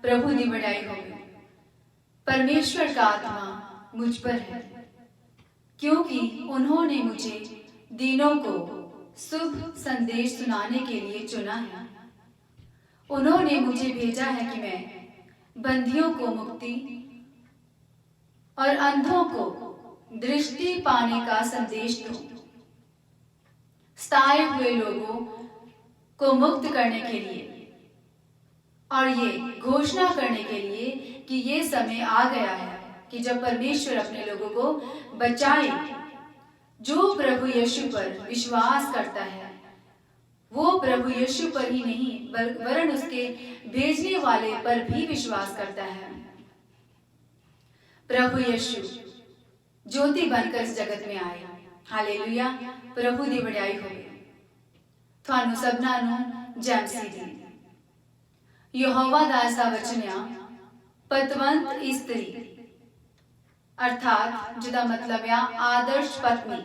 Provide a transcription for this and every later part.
प्रभु की बड़ाई होगी। परमेश्वर का आत्मा मुझ पर है, क्योंकि उन्होंने मुझे दीनों को शुभ संदेश सुनाने के लिए चुना है। उन्होंने मुझे भेजा है कि मैं बंदियों को मुक्ति और अंधों को दृष्टि पाने का संदेश दूं, सताए हुए लोगों को मुक्त करने के लिए और ये घोषणा करने के लिए कि ये समय आ गया है कि जब परमेश्वर अपने लोगों को बचाए। जो प्रभु यीशु पर विश्वास करता है वो प्रभु यीशु पर ही नहीं वरन उसके भेजने वाले पर भी विश्वास करता है। प्रभु यीशु ज्योति बनकर इस जगत में आए। हालेलुया, प्रभु दी बड़ाई होवे। थानू सबना नू जय मसीह दी। यहोवा दा ऐसा वचन आ पतवंत स्त्री अर्थात जिदा मतलब आ आदर्श पत्नी।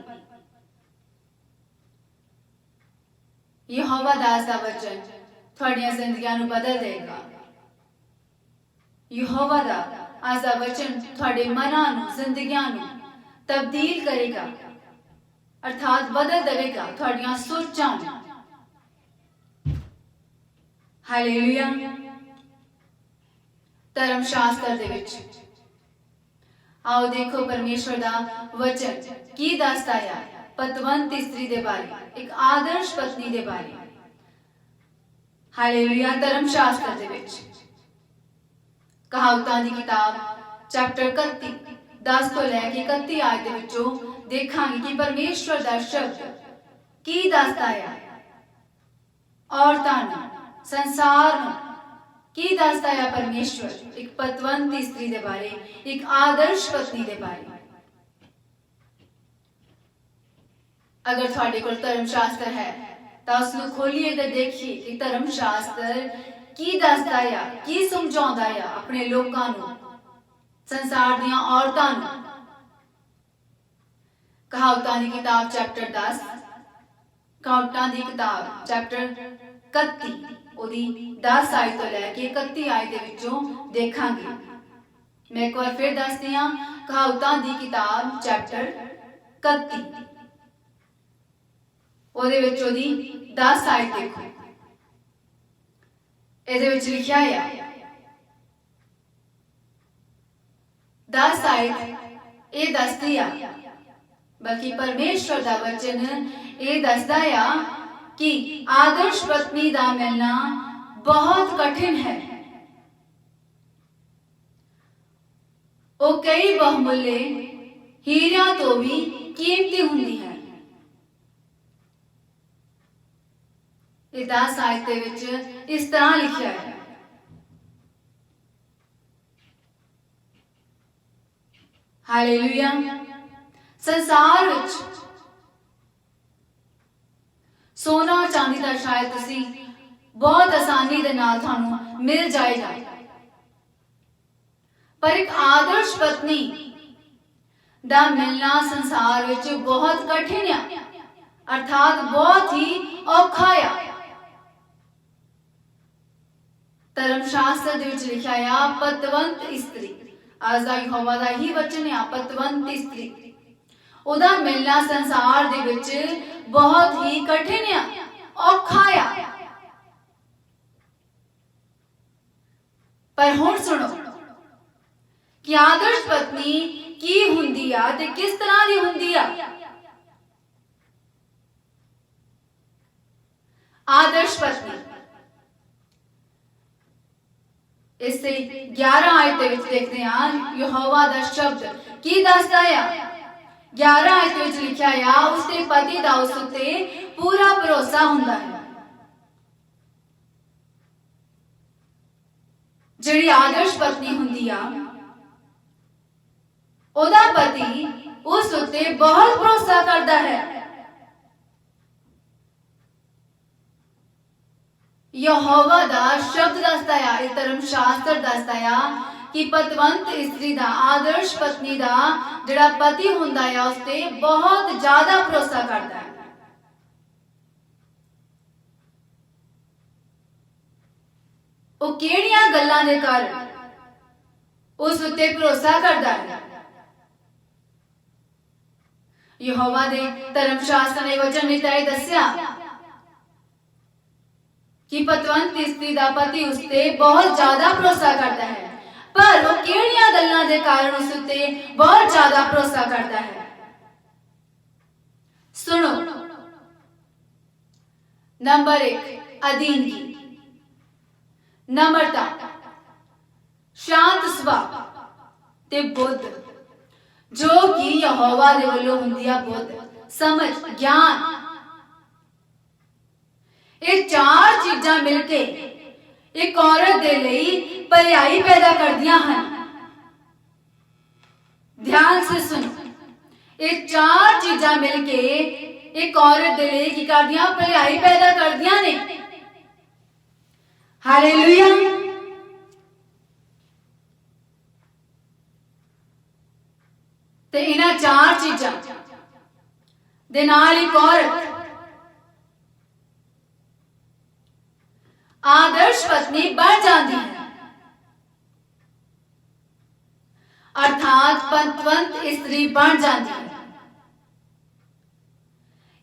यहोवा दा ऐसा वचन थोड़िया जिंदगियां नू बदल देगा। यहोवा दा ऐसा वचन थोड़े मनां नू जिंदगियां नू तब्दील करेगा अर्थात बदल देगा थोड़िया सोचां नू। हालेलुया। धर्म शास्त्र दे विच आओ देखो परमेश्वर दा वचन की दसदा है पतवंत स्त्री दे बारे, एक आदर्श पत्नी दे बारे। हालेलुया। धर्म शास्त्र दे विच कहावतां दी किताब चैप्टर 31 10 तो लैके 31 आयत दे विचों देखांगे कि परमेश्वर दा शब्द की दसदा है औरतां नूं, संसार नूं की दसदा है परमेश्वर एक पतवंत स्त्री दे बारे, एक आदर्श पत्नी दे बारे। अगर थोड़े कोल धर्म शास्त्र है तो उसनूं खोलिए ते देखिए कि धर्म शास्त्र की दसदा है, की समझाउंदा है अपने लोकां नूं, संसार दियां औरतां नूं। कहावतां दी किताब चैप्टर 10 कहावतां दी किताब चैप्टर 31 ओदी 10 आयत तो लैके 31 आयत दे विचों देखांगे। मैं एक बार फिर दसदी हां कहावतां दी किताब चैप्टर 31 ओदे विच ओदी 10 आयत देखो। ਇਹਦੇ ਵਿੱਚ ਲਿਖਿਆ ਹੈ 10 आयत ਇਹ ਦੱਸਦੀ ਆ बल्कि परमेश्वर दा वचन ये दसदा आ कि आदर्श पत्नी दा मिलना बहुत कठिन है। वो कई बहुमूल्य हीरियां तो भी कीमती हुंदी है। ये 10 आयत दे विच इस तरह लिखा है हालेलुया। संसार विच सोना और चांदी का शायद तुसी बहुत आसानी दे नाल थानू मिल जाएगा, पर एक आदर्श पत्नी दा मिलना संसार विच बहुत कठिन है अर्थात बहुत ही औखा है। धर्म शास्त्र दे विच लिखा है पतवंत स्त्री, आज दा यहोवा दा ही वचन है पतवंत स्त्री। उदा मिलना संसार दे विच बहुत ही कठिन है, औखा है। पर हुण सुनो कि आदर्श पत्नी की हुंदी आ ते किस तरह दी हुंदी आ। आदर्श पत्नी इससे 11 आयत दे विच देखते हैं यहोवा दा शब्द की दसदा है। 11 आयत विच लिखा है उसके पति दा उस उत्ते पूरा भरोसा हुंदा है। जिहड़ी आदर्श पत्नी हुंदी आ ओदा पति उस उत्ते बहुत भरोसा करदा है। यहोवा दा शब्द दसदा है, धर्म शास्त्र दसदा है कि पतवंत स्त्री दा आदर्श पत्नी दा जिहड़ा पति हुंदा है उस ते बहुत ज्यादा भरोसा करदा है। ਉਹ ਕਿਹੜੀਆਂ ਗੱਲਾਂ ਦੇ ਕਾਰਨ ਉਸ ਉੱਤੇ ਭਰੋਸਾ ਕਰਦਾ ਹੈ। ਯਹੋਵਾ ਦੇ ਧਰਮ ਸ਼ਾਸਤਰ ਨੇ ਵਚਨ ਵਿੱਚ ਇਹ ਦੱਸਿਆ ਕਿ ਪਤਵੰਤ ਇਸਤਰੀ ਦਾ ਪਤੀ ਉਸ ਤੇ ਬਹੁਤ ਜ਼ਿਆਦਾ ਭਰੋਸਾ ਕਰਦਾ ਹੈ, ਪਰ ਉਹ ਕਿਹੜੀਆਂ ਗੱਲਾਂ ਦੇ ਕਾਰਨ ਉਸ ਉੱਤੇ ਬਹੁਤ ਜ਼ਿਆਦਾ ਭਰੋਸਾ ਕਰਦਾ ਹੈ। ਸੁਣੋ, ਨੰਬਰ 1 ਅਧੀਨਗੀ, ਨਮਰਤਾ, ਸ਼ਾਂਤ ਸੁਭਾਅ ਤੇ ਬੁੱਧ, ਜੋ ਕਿ ਯਹੋਵਾ ਦੇ ਵੱਲੋਂ ਹੁੰਦੀ ਆ ਬੁੱਧ, ਸਮਝ, ਗਿਆਨ। ਇਹ ਚਾਰ ਚੀਜ਼ਾਂ ਮਿਲ ਕੇ ਇੱਕ ਔਰਤ ਦੇ ਲਈ ਭਲਾਈ ਪੈਦਾ ਕਰਦੀਆਂ ਹਨ। ध्यान से सुनो, ये चार चीजा मिलके एक औरत दे लिए की करदियां भलाई पैदा करदियां ने। हालेलुया। ते इन्हां चार चीजा दे नाल एक औरत आदर्श पत्नी बन जाती है, अर्थात पतवंत स्त्री बन जाती है।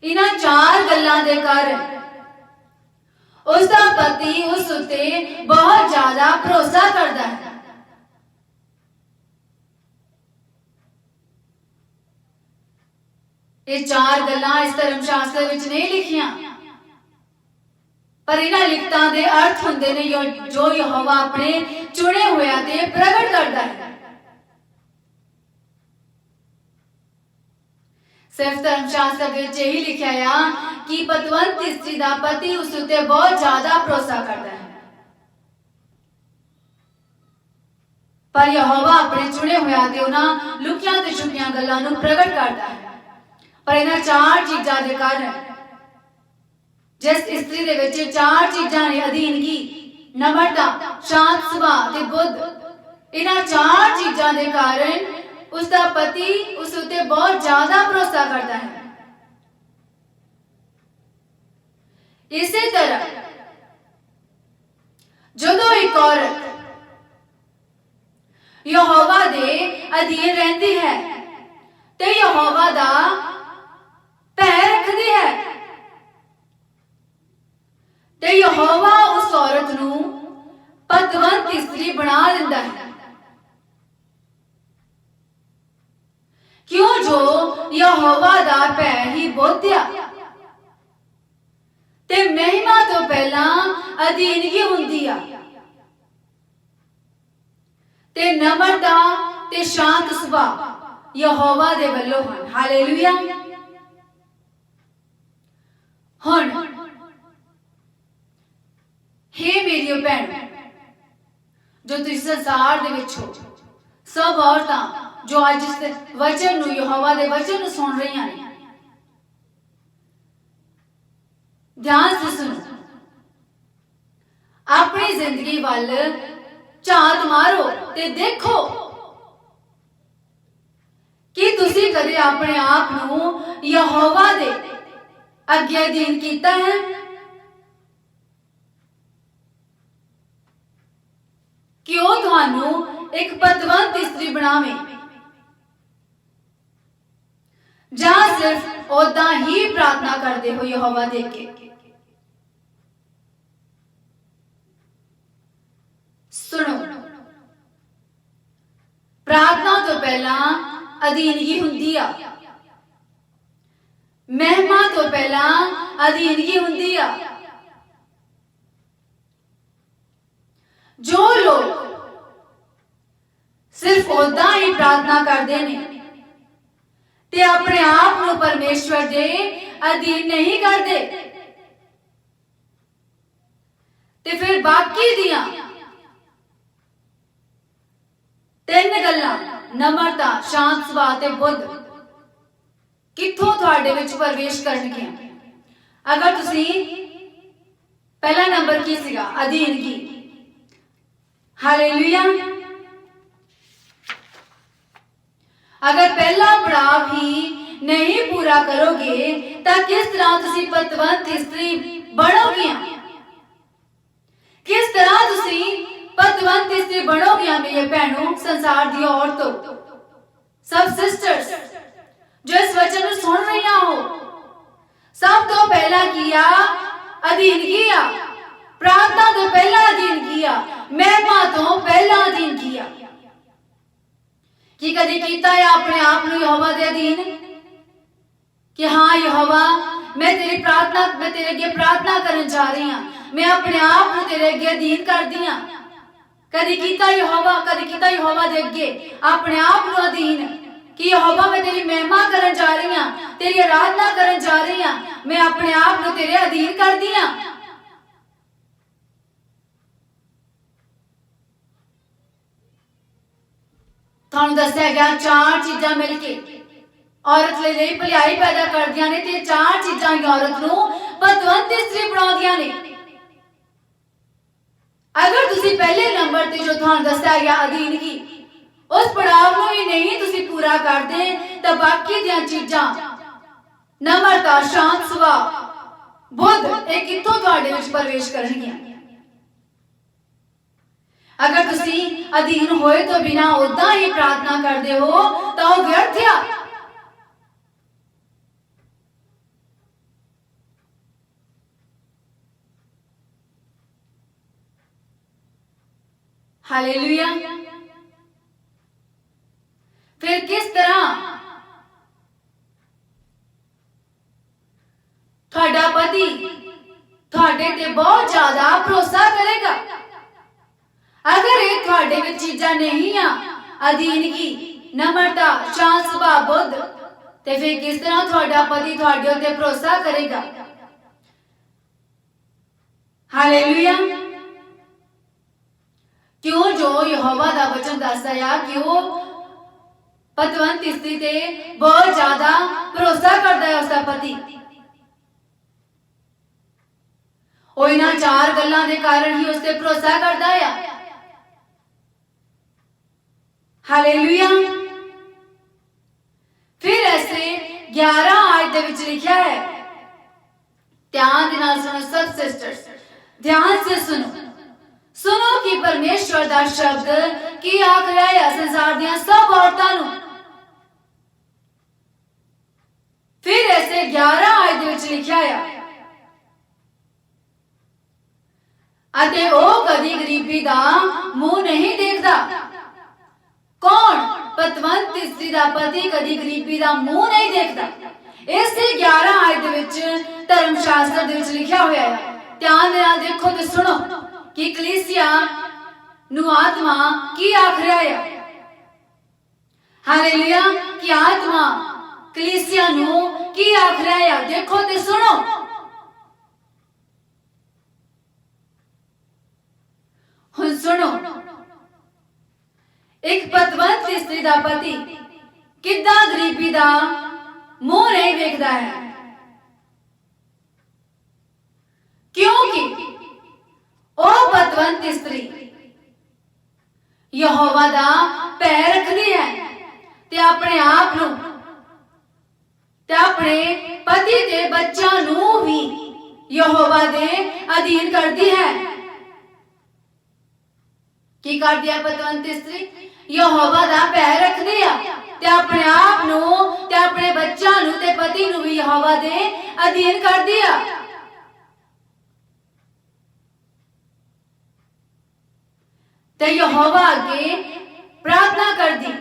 इन्हां चार गल्लां दे कारण उसका पति उस उत्ते बहुत ज्यादा भरोसा करता है। ये चार गल्लां इस धर्म शास्त्र विच नहीं लिखियां, पर इन्हां लिखतां दे अर्थ हुंदे ने जो यहोवा अपने चुने होया ते प्रगट करता है। सिर्फ धर्म शास्त्र विच यही लिखा है कि पतवंत स्त्री दा पति उस उत्ते बहुत ज्यादा भरोसा करता है, पर यहोवा अपने चुने होया ते उन्हां लुकियां ते छुपियां गल्लां नूं प्रगट करता है। पर इन्हां चार चीजां दे कारण जिस स्त्री दे विच चार चीजां ने, अधीनगी, नम्रता, शांत सुभाਅ ते बुद्ध, इन्हां चार चीजां दे कारण उसका पति उस उत्ते बहुत ज्यादा भरोसा करता है। इसी तरह जदों एक औरत यहोवा दे अधीन रहती है ते यहोवा दा भय रखती है ते यहोवा उस औरत नूं पतवंत स्त्री बना दिंदा है। क्यों? जो यहोवा दा भय ही बोध्या ते महिमा तो पहला अधीनगी हुंदी आ ते नम्रता ते शांत सुभाअ यहोवा दे वल्लों हन। हालेलुया। हुण हे मेरी भैण, जो तुसीं संसार दे विच हो, सब औरतां जो अज इस वचन नूं, यहोवा दे वचन नूं सुन रही हैं, ध्यान से सुनो, अपनी जिंदगी वाल झात मारो ते देखो कि तुसी कदे अपने आप नूं यहोवा दे अगे अधीन कीता है। कि वो तुहानू एक पतवंत स्त्री बनावे, जां सिर्फ ओदा ही प्रार्थना करते हो यहोवा दे अगे। सुनो, प्रार्थना तो पहला अधीनगी हुंदी आ, महिमा तो पहला अधीनगी हुंदी आ। जो लोग सिर्फ ओदा ही प्रार्थना करते हैं ते अपने आप को परमेश्वर दे अधीन नहीं करते, ते फिर बाकी दियां तीन गल्लां, नम्रता, शांत सुभाअ ते बुद्ध, कित्थों तुहाडे विच प्रवेश करनगियां। अगर तुसी पहला नंबर की सीगा, अधीनगी। हालेलुया। अगर पहला पड़ाव ही नहीं पूरा करोगे तो किस तरह तुसी पतवंत स्त्री बनोगे? किस तरह तुसी पतवंत इस्त्री बनोगियां मेरे भैनों, संसार दी औरतों, सब सिस्टर्स जो इस वचन को सुन रही हो, सब तो पहला किया अधीन किया, प्रार्थना तो पहला अधीन किया, महिमा तो पहला अधीन किया। कि कदी कीता है अपने आप को यहोवा दे अधीन कि हाँ यहोवा मैं तेरी प्रार्थना, मैं तेरे अगे प्रार्थना करन जा रही हां, मैं अपने आप को तेरे अगे अधीन कर दी हां। कदी कीता यहोवा दे अगे अपने आप को अधीन कि यहोवा मैं तेरी महिमा करन जा रही हां, तेरी आराधना करन जा रही हां, मैं अपने आप को तेरे अधीन कर दी हां। थानू दस्या गया चार चीजां मिलके औरत ले भलाई पैदा कर दिया ने, ते चार चीजां औरत नू पतवंत इस्त्री बनाउंदियां ने। अगर तुसी पहले नंबर ते जो थानू दस्या गया अधीनगी उस पड़ाव नू ही नहीं तुसी पूरा करदे तां बाकी दियां चीजां नम्रता, शांत सुभाव, बुद्ध ये कित्थों तुहाडे विच प्रवेश करनगियां। अगर तुसी अधीन होए तो बिना उदा ही प्रार्थना करदे हो तां ओह व्यर्थ है। हालेलुया। फिर किस तरह ਤੁਹਾਡਾ पति ਤੁਹਾਡੇ ते बहुत ज्यादा भरोसा करेगा। अगर ये ਤੁਹਾਡੇ ਵਿੱਚ चीजां नहीं आ अधीनगी, नम्रता, शांत सुभाव, बुद्ध, ते फिर किस तरह ਤੁਹਾਡਾ पति ਤੁਹਾਡੇ ਉੱਤੇ भरोसा करेगा। हालेलुया। क्यों जो यहोवा दा वचन दसदा है कि वो पतवंत स्त्री ते बहुत ज्यादा भरोसा करता है उसका पति। वो इन्हां चार गल्लां दे कारण ही उसते भरोसा करता है। हालेलुया। फिर ऐसे 11 आयत दे विच लिखा है, ध्यान दे नाल सुनो सब सिस्टर्स, ध्यान से सुनो कि परमेश्वर दा शब्द की आख रहा है संसार दियां सब औरतां नू। फिर ऐसे 11 आयत दे विच लिखा है, अते ओ कदी गरीबी दा मुंह नहीं देखदा। कौन? पतवंत स्त्री दा पति कदी गरीबी दा मुंह नहीं देखदा। इसे 11 आयत दे विच धर्मशास्त्र दे विच लिखा होया है। ध्यान दे नाल देखो ते सुनो कि कलीसिया नू आत्मा की आख रहा है। हालेलुया। कि आत्मा कलीसिया नू की आख रहा है, देखो ते सुनो। हुण सुनो, एक पतवंत स्त्री दा पति किद्दां गरीबी दा मुंह नहीं देखदा है, क्योंकि ओ पतवंत स्त्री यहोवा दा पैर रखदी है ते अपने आप नू ते अपने पति ते बच्चा नू भी यहोवा दे अधीन करदी है। की कर दिया पतवंत स्त्री? यहोवा दा पैर रखदी है ते अपने आप नू ते अपने बच्चा नू ते पति नू भी यहोवा दे अधीन कर दिया। ते यहोवा अगे प्रार्थना कर दी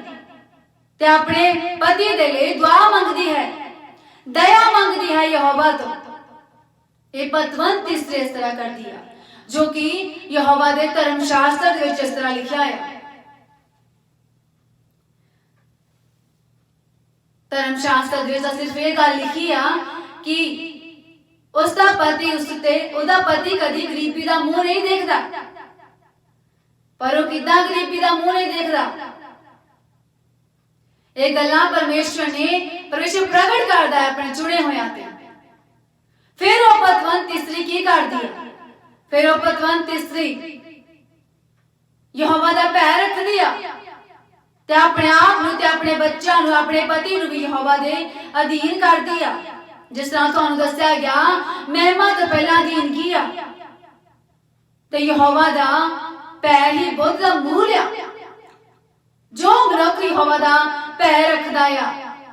ते अपने पति दे लिए दुआ मंगदी है, दया मंगदी है यहोवा तो। ये पतवंत स्त्री इस तरह कर दिया जो कि यहोवा दे धर्मशास्त्र दे विच इस तरह लिखा है। धर्मशास्त्र दे विच सिर्फ ये गल लिखी है कि उसका पति उसते ओदा पति कदी गरीबी दा मुंह नहीं देखदा, पर वो किद्दां गरीबी दा मुंह नहीं देखदा। ये गल्लां परमेश्वर प्रगट करदा है अपने चुने होया ते। फिर वो पतवंत स्त्री की कर दी? फिर वो पतवंत स्त्री यहोवा दा पैर रख दिया ते अपने आप नू ते अपने बच्चा नू अपने पति नू भी यहोवा दे अधीन कर दिया। जिस तरह तुहानू दस्या गया, महिमा तो पहला अधीन किया, ਤੇ ਯਹੋਵਾ ਦਾ ਪੈਰ ਹੀ ਬੁੱਧ ਦਾ ਮੂੰਹ ਲਿਆ। ਜੋ ਮਨੁੱਖ ਯਹੋਵਾ ਦਾ ਪੈਰ ਰੱਖਦਾ ਆ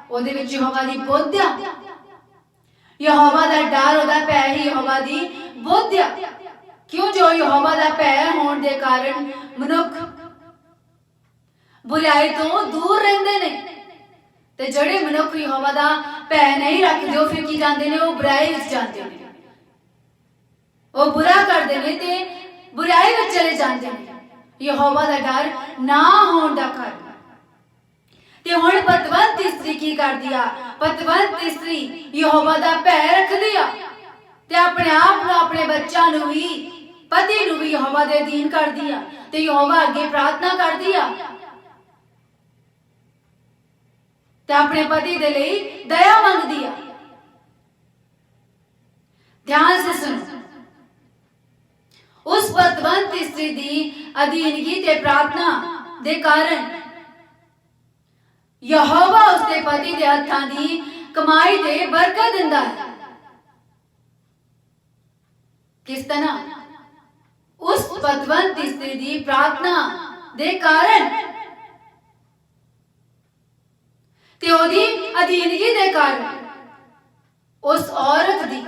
ਉਹਦੇ ਵਿੱਚ ਯਹੋਵਾ ਦੀ ਬੁੱਧ ਆ। ਯਹੋਵਾ ਦਾ ਡਰ ਉਹਦਾ ਪੈਰ ਹੀ ਯਹੋਵਾ ਦੀ ਬੁੱਧ ਆ। ਕਿਉਂ? ਜੋ ਯਹੋਵਾ ਦਾ ਪੈਰ ਹੋਣ ਦੇ ਕਾਰਨ ਮਨੁੱਖ ਬੁਰਾਈ ਤੋਂ ਦੂਰ ਰਹਿੰਦੇ ਨੇ ਤੇ ਜਿਹੜੇ ਮਨੁੱਖ ਯਹੋਵਾ ਦਾ ਪੈਰ ਨਹੀਂ ਰੱਖਦੇ ਉਹ ਫਿਰ ਕੀ ਜਾਂਦੇ ਨੇ? ਉਹ ਬੁਰਾਈ ਵਿੱਚ ਜਾਂਦੇ ਨੇ, ਉਹ ਬੁਰਾ ਕਰਦੇ ਨੇ ਤੇ ਬੁਰਾਈ ਵਿੱਚ ਚਲੇ ਜਾਂਦੇ ਨੇ ਯਹੋਵਾ ਦਾ ਡਰ ਨਾ ਹੋਣ ਦਾ ਕਾਰਨ। ਤੇ ਹੁਣ ਪਤਵੰਤ ਇਸਤਰੀ ਕੀ ਕਰਦੀ ਆ? ਪਤਵੰਤ ਇਸਤਰੀ ਯਹੋਵਾ ਦਾ ਪੈਰ ਰੱਖਦੀ ਆ ਤੇ ਆਪਣੇ ਆਪ ਨੂੰ, ਆਪਣੇ ਬੱਚਿਆਂ ਨੂੰ ਵੀ, ਪਤੀ ਨੂੰ ਵੀ ਯਹੋਵਾ ਦੇ ਅਧੀਨ ਕਰਦੀ ਆ ਤੇ ਯਹੋਵਾ ਅੱਗੇ ਪ੍ਰਾਰਥਨਾ ਕਰਦੀ ਆ ਤੇ ਆਪਣੇ ਪਤੀ ਦੇ ਲਈ ਦਇਆ ਮੰਗਦੀ ਆ। ध्यान से सुनो, उस पतवंत स्त्री दी अधीनगी ते प्रार्थना दे कारण यहोवा उसके पति दे हत्थां दी कमाई ते बरकत दिंदा है। किस तरह? उस पतवंत स्त्री दी प्रार्थना दे कारण ते ओदी अधीनगी दे कारण, उस औरत दी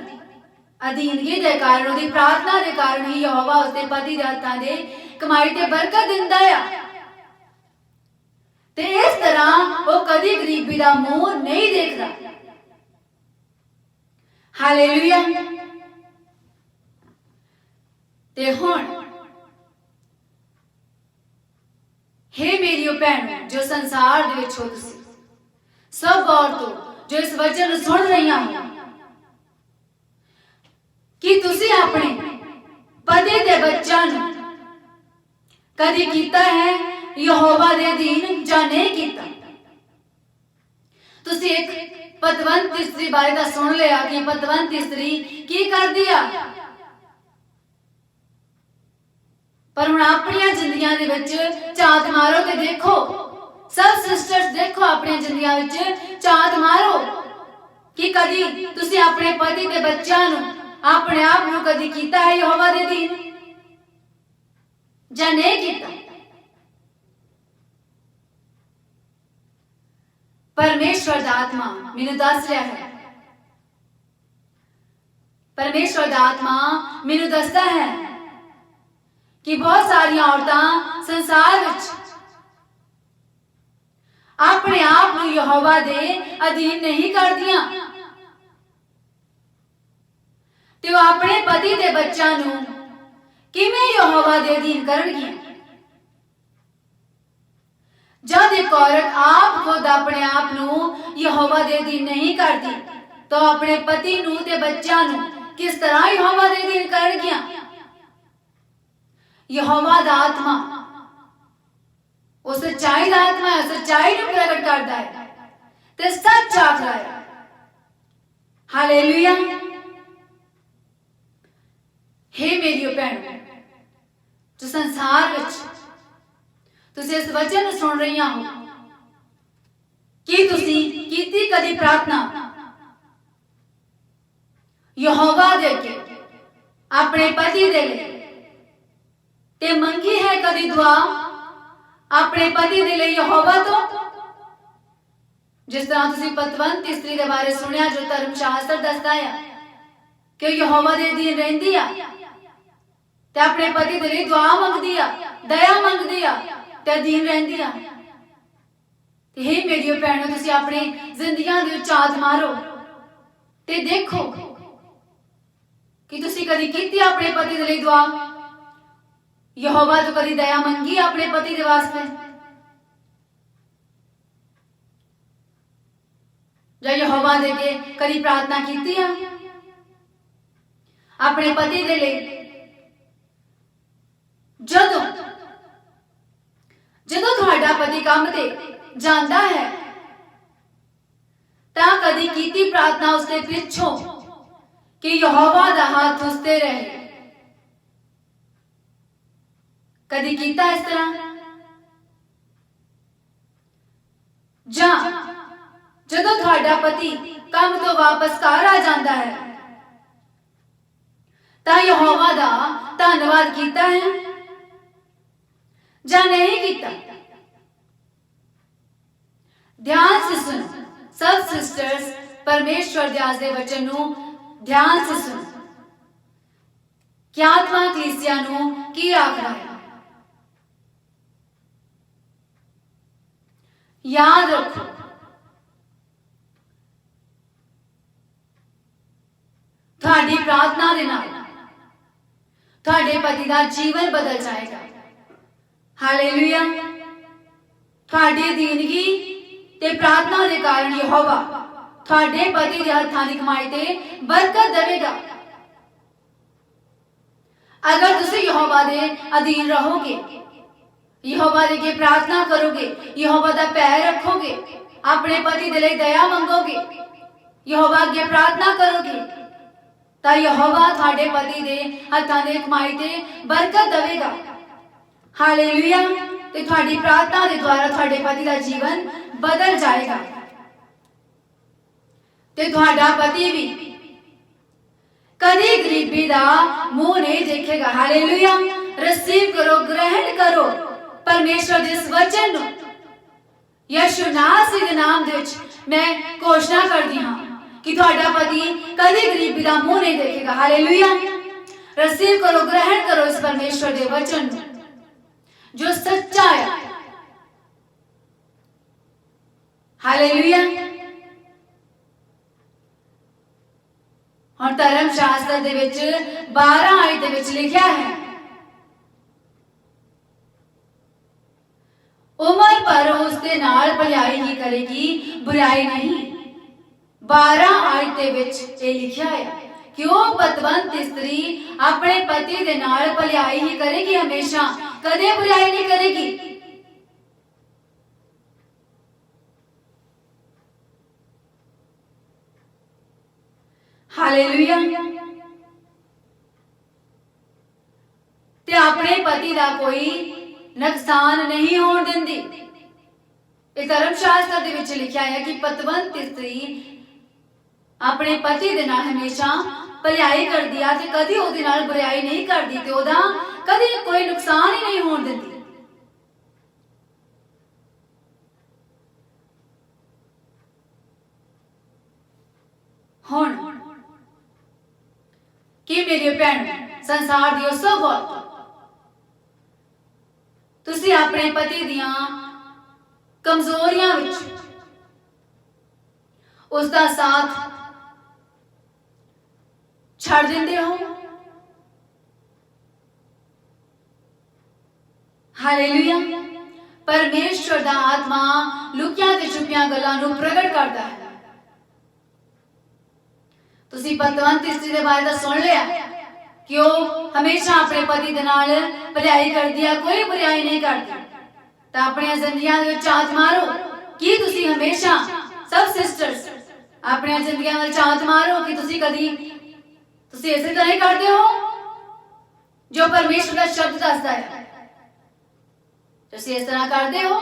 अधीनगी दे कारण, ਉਹਦੀ ਪ੍ਰਾਰਥਨਾ ਦੇ ਕਾਰਨ ਹੀ ਯਹੋਵਾ ਉਸਦੇ ਪਤੀ ਦੇ ਹੱਥਾਂ ਦੇ ਕਮਾਈ ਤੇ ਬਰਕਤ ਦਿੰਦਾ ਆ ਤੇ ਇਸ ਤਰ੍ਹਾਂ ਉਹ ਕਦੀ ਗਰੀਬੀ ਦਾ ਮੂੰਹ ਨਹੀਂ ਦੇਖਦਾ। ਹਾਲੇਲੂਇਆ। ਤੇ ਹੁਣ हे ਮੇਰੀਓ ਭੈਣੋ ਜੋ ਸੰਸਾਰ ਦੇ ਵਿੱਚ ਹੋ, ਤੁਸੀਂ ਸਭ ਔਰਤੋਂ ਜੋ ਇਸ ਵਚਨ ਨੂੰ ਸੁਣ ਰਹੀਆਂ ਹੋ, ਕਿ ਤੁਸੀਂ ਆਪਣੇ ਪਤੀ ਦੇ ਬੱਚਿਆਂ ਨੂੰ ਕਦੀ ਕੀਤਾ ਹੈ ਯਹੋਵਾ ਦੇ ਅਧੀਨ ਜਾਂ ਨਹੀਂ ਕੀਤਾ? ਤੁਸੀਂ ਇੱਕ ਪਤਵੰਤ ਇਸਤਰੀ ਬਾਰੇ ਤਾਂ ਸੁਣ ਲਿਆ ਕਿ ਪਤਵੰਤ ਇਸਤਰੀ ਕੀ ਕਰਦੀ ਆ, ਪਰ ਹੁਣ ਆਪਣੀਆਂ ਜ਼ਿੰਦਗੀਆਂ ਦੇ ਵਿੱਚ ਝਾਤ ਮਾਰੋ ਤੇ ਦੇਖੋ, ਸਭ ਸਿਸਟਰਸ ਦੇਖੋ ਆਪਣੀਆਂ ਜ਼ਿੰਦਗੀਆਂ ਵਿੱਚ ਝਾਤ ਮਾਰੋ ਕਿ ਕਦੀ ਤੁਸੀਂ ਆਪਣੇ ਪਤੀ ਦੇ ਬੱਚਿਆਂ ਨੂੰ, ਆਪਣੇ ਆਪ ਨੂੰ ਕਦੀ ਕੀਤਾ ਹੈ ਯਹੋਵਾ ਦੇ ਅਧੀਨ ਜਾਂ ਨਹੀਂ ਕੀਤਾ? ਪਰਮੇਸ਼ਵਰ ਦਾ ਆਤਮਾ ਮੈਨੂੰ ਦੱਸ ਰਿਹਾ ਹੈ, ਪਰਮੇਸ਼ਵਰ ਦਾ ਆਤਮਾ ਮੈਨੂੰ ਦੱਸਦਾ ਹੈ ਕਿ ਬਹੁਤ ਸਾਰੀਆਂ ਔਰਤਾਂ ਸੰਸਾਰ ਵਿੱਚ ਆਪਣੇ ਆਪ ਨੂੰ ਯਹੋਵਾ ਦੇ ਅਧੀਨ ਨਹੀਂ ਕਰਦੀਆਂ ਤੇ ਉਹ ਆਪਣੇ ਪਤੀ ਦੇ ਬੱਚਿਆਂ ਨੂੰ ਕਿਵੇਂ ਯਹੋਵਾ ਦੇ ਅਧੀਨ ਕਰਨਗੀਆਂ? जब एक औरत आप खुद अपने आप ਨੂੰ ਯਹੋਵਾ ਦੇ ਅਧੀਨ ਨਹੀਂ ਕਰਦੀ ਤਾਂ ਆਪਣੇ ਪਤੀ ਨੂੰ ਤੇ ਬੱਚਿਆਂ ਨੂੰ ਕਿਸ ਤਰ੍ਹਾਂ ਯਹੋਵਾ ਦੇ ਅਧੀਨ ਕਰਨਗੀਆਂ? ਯਹੋਵਾ ਦਾ ਆਤਮਾ ਉਹ ਸੱਚਾਈ ਦਾ ਆਤਮਾ ਹੈ, ਸੱਚਾਈ ਨੂੰ ਪ੍ਰਗਟ ਕਰਦਾ ਹੈ ਤੇ ਸੱਚ ਆਖਦਾ ਹੈ। ਹਾਲੇਲੂਇਆ। हे ਮੇਰੀਓ ਭੈਣੋ ਜੋ ਸੰਸਾਰ ਵਿੱਚ ਤੁਸੀਂ ਇਸ ਵਚਨ ਨੂੰ ਸੁਣ ਰਹੀਆਂ ਹੋ, ਕੀ ਤੁਸੀਂ ਕੀਤੀ ਕਦੀ ਪ੍ਰਾਰਥਨਾ ਯਹੋਵਾ ਦੇ ਅੱਗੇ ਆਪਣੇ ਪਤੀ ਦੇ ਲਈ ਤੇ ਮੰਗੀ ਹੈ ਕਦੀ ਦੁਆ ਆਪਣੇ ਪਤੀ ਦੇ ਲਈ ਯਹੋਵਾ ਤੋਂ? ਜਿਸ ਤਰ੍ਹਾਂ ਤੁਸੀਂ ਪਤਵੰਤ ਇਸਤਰੀ ਦੇ ਬਾਰੇ ਸੁਣਿਆ ਜੋ ਧਰਮ ਸ਼ਾਸਤਰ ਦੱਸਦਾ ਹੈ ਕਿ ਯਹੋਵਾ ਦੇ ਅਧੀਨ ਰਹਿੰਦੀ ਆ ਤੇ ਆਪਣੇ ਪਤੀ ਦੇ ਲਈ ਦੁਆ ਮੰਗਦੀ ਆ, ਦਇਆ ਮੰਗਦੀ ਆ ਤੇ ਅਧੀਨ ਰਹਿੰਦੀ ਆ। ਤੇ हे ਮੇਰੀਓ ਭੈਣੋ ਤੁਸੀਂ ਆਪਣੀ ਜ਼ਿੰਦਗੀਆਂ ਦੇ ਵਿੱਚ ਝਾਤ ਮਾਰੋ ਤੇ ਦੇਖੋ ਕਿ ਤੁਸੀਂ ਕਦੀ ਕੀਤੀ ਆਪਣੇ ਪਤੀ ਦੇ ਲਈ ਦੁਆ, ਯਹੋਵਾ ਤੋਂ ਕਦੀ ਦਇਆ ਮੰਗੀ ਆਪਣੇ ਪਤੀ ਦੇ ਵਾਸਤੇ, ਜਾਂ ਯਹੋਵਾ ਦੇ ਕੇ ਕਦੀ ਪ੍ਰਾਰਥਨਾ ਕੀਤੀ ਆ ਆਪਣੇ ਪਤੀ ਦੇ ਲਈ? ਜਦੋਂ ਤੁਹਾਡਾ ਪਤੀ ਕੰਮ ਤੇ ਜਾਂਦਾ ਹੈ ਤਾਂ ਕਦੀ ਕੀਤੀ ਪ੍ਰਾਰਥਨਾ ਉਸਦੇ ਪਿੱਛੋਂ ਕਿ ਯਹੋਵਾ ਦਾ ਹੱਥ ਉਸ ਤੇ ਰਹੇ? ਕਦੀ ਕੀਤਾ ਇਸ ਤਰ੍ਹਾਂ? ਜਾਂ ਜਦੋਂ ਤੁਹਾਡਾ ਪਤੀ ਕੰਮ ਤੋਂ ਵਾਪਸ ਘਰ ਆ ਜਾਂਦਾ ਹੈ ਤਾਂ ਯਹੋਵਾ ਦਾ ਧੰਨਵਾਦ ਕੀਤਾ ਹੈ ਜਾਂ नहीं ਕੀਤਾ? ध्यान से सुनो सब सिस्टर्स, परमेश्वर ध्यास दे वचन नू ध्यान से सुनो कि आत्मा कलीसिया नू की आखदा है। याद रखो ਤੁਹਾਡੀ ਪ੍ਰਾਰਥਨਾ ਦੇ ਨਾਲ ਤੁਹਾਡੇ ਪਤੀ ਦਾ ਜੀਵਨ ਬਦਲ ਜਾਏਗਾ। ਹਾਲੇਲੂਇਆ। ਤੁਹਾਡੀ ਅਧੀਨਗੀ ਤੇ ਪ੍ਰਾਰਥਨਾ ਦੇ ਕਾਰਨ ਯਹੋਵਾ ਤੁਹਾਡੇ ਪਤੀ ਦੇ ਹੱਥਾਂ ਦੀ ਕਮਾਈ ਤੇ ਬਰਕਤ ਦੇਵੇਗਾ। ਅਗਰ ਤੁਸੀਂ ਯਹੋਵਾ ਦੇ ਅਧੀਨ ਰਹੋਗੇ, ਯਹੋਵਾ ਦੇ ਅੱਗੇ ਪ੍ਰਾਰਥਨਾ ਕਰੋਗੇ, ਯਹੋਵਾ ਦਾ ਪੈਰ ਰੱਖੋਗੇ, ਆਪਣੇ ਪਤੀ ਦੇ ਲਈ ਦਇਆ ਮੰਗੋਗੇ, ਯਹੋਵਾ ਅੱਗੇ ਪ੍ਰਾਰਥਨਾ ਕਰੋਗੇ, ਤਾਂ ਯਹੋਵਾ ਤੁਹਾਡੇ ਪਤੀ ਦੇ ਹੱਥਾਂ ਦੇ ਕਮਾਈ ਤੇ ਬਰਕਤ ਦੇਵੇਗਾ। ਹਾਲੇਲੂਇਆ। ਤੇ ਤੁਹਾਡੀ ਪ੍ਰਾਰਥਨਾ ਦੇ ਦੁਆਰਾ ਤੁਹਾਡੇ ਪਤੀ ਦਾ ਜੀਵਨ ਬਦਲ ਜਾਏਗਾ ਤੇ ਤੁਹਾਡਾ ਪਤੀ ਵੀ ਕਦੀ ਗਰੀਬੀ ਦਾ ਮੂੰਹ ਨਹੀਂ ਦੇਖੇਗਾ। ਹਾਲੇਲੂਇਆ। ਰਿਸੀਵ ਕਰੋ, ਗ੍ਰਹਿਣ ਕਰੋ ਪਰਮੇਸ਼ਵਰ ਦੇ ਇਸ ਵਚਨ ਨੂੰ। ਯਿਸੂ ਮਸੀਹ ਦੇ ਨਾਮ ਦੇ ਵਿੱਚ ਮੈਂ ਘੋਸ਼ਣਾ ਕਰਦੀ ਹਾਂ कि ਤੁਹਾਡਾ ਪਤੀ ਕਦੀ ਗਰੀਬੀ ਦਾ ਮੂੰਹ ਨਹੀਂ ਦੇਖੇਗਾ। ਹਾਲੇਲੂਇਆ। ਰਿਸੀਵ ਕਰੋ, ਗ੍ਰਹਿਣ ਕਰੋ ਇਸ ਪਰਮੇਸ਼ਵਰ ਦੇ ਵਚਨ ਨੂੰ ਜੋ ਸੱਚਾ ਹੈ। ਹਾਲੇਲੂਇਆ। ਹੁਣ ਧਰਮ ਸ਼ਾਸਤਰ ਦੇ ਵਿੱਚ 12 ਆਇਤ ਦੇ ਵਿੱਚ ਲਿਖਿਆ ਹੈ, ਉਮਰ ਪਰ ਉਸ ਦੇ ਨਾਲ ਭਲਾਈ ਹੀ ਕਰੇਗੀ, ਬੁਰਾਈ ਨਹੀਂ। 12 ਆਇਤ ਦੇ ਵਿੱਚ ਇਹ ਲਿਖਿਆ ਹੈ ਕਿ ਉਹ ਪਤਵੰਤ ਇਸਤਰੀ ਆਪਣੇ ਪਤੀ ਦੇ ਨਾਲ ਭਲਾਈ ਹੀ ਕਰੇਗੀ, ਹਮੇਸ਼ਾ ਕਦੇ ਬੁਰਾਈ ਨਹੀਂ ਕਰੇਗੀ। ਹਾਲੇਲੂਇਆ। ਤੇ ਆਪਣੇ ਪਤੀ ਦਾ ਕੋਈ ਨੁਕਸਾਨ ਨਹੀਂ ਹੋਣ ਦਿੰਦੀ। ਇਹ ਧਰਮ ਸ਼ਾਸਤਰ ਦੇ ਵਿੱਚ ਲਿਖਿਆ ਹੈ ਕਿ ਪਤਵੰਤ ਇਸਤਰੀ ਆਪਣੇ ਪਤੀ ਦੇ ਨਾਲ ਹਮੇਸ਼ਾ ਭਲਾਈ ਕਰਦੀ ਆ ਤੇ ਕਦੀ ਉਹਦੇ ਨਾਲ ਬੁਰਾਈ ਨਹੀਂ ਕਰਦੀ ਤੇ ਉਹਦਾ ਕਦੀ ਕੋਈ ਨੁਕਸਾਨ ਹੀ ਨਹੀਂ ਹੋਣ ਦਿੰਦੀ। ਹੁਣ ਕਿ ਮੇਰੀ ਭੈਣ ਸੰਸਾਰ ਦੀ ਸਭ ਔਰਤਾਂ, ਤੁਸੀਂ ਆਪਣੇ ਪਤੀ ਦੀਆਂ ਕਮਜ਼ੋਰੀਆਂ ਵਿੱਚ ਉਸ ਦਾ ਸਾਥ ਛੱਡ ਦਿੰਦੇ ਹੋ। ਹਾਲੇਲੂਇਆ। ਪਰਮੇਸ਼ਵਰ ਦਾ ਆਤਮਾ ਲੁਕੀਆਂ ਤੇ ਛੁਪੀਆਂ ਗੱਲਾਂ ਨੂੰ ਪ੍ਰਗਟ ਕਰਦਾ ਹੈ। ਤੁਸੀਂ ਪਤਵੰਤ ਇਸਤਰੀ ਦੇ ਬਾਰੇ ਤਾਂ ਸੁਣ ਲਿਆ ਕਿ ਉਹ ਹਮੇਸ਼ਾ ਆਪਣੇ ਪਤੀ ਦੇ ਨਾਲ ਭਲਾਈ ਕਰਦੀ ਹੈ, ਕੋਈ ਬੁਰਾਈ ਨਹੀਂ ਕਰਦੀ। ਤਾਂ ਆਪਣੀਆਂ ਜ਼ਿੰਦਗੀਆਂ ਦੇ ਵਿੱਚ ਝਾਤ ਮਾਰੋ ਕਿ ਤੁਸੀਂ ਹਮੇਸ਼ਾ, ਸਭ ਸਿਸਟਰਸ ਆਪਣੀਆਂ ਜ਼ਿੰਦਗੀਆਂ ਵਿੱਚ ਝਾਤ ਮਾਰੋ ਕਿ ਤੁਸੀਂ ਇਸੇ ਤਰ੍ਹਾਂ ਹੀ ਕਰਦੇ ਹੋ ਜੋ ਪਰਮੇਸ਼ਵਰ ਦਾ ਸ਼ਬਦ ਦੱਸਦਾ ਹੈ। ਤੁਸੀਂ ਇਸ ਤਰ੍ਹਾਂ ਕਰਦੇ ਹੋ?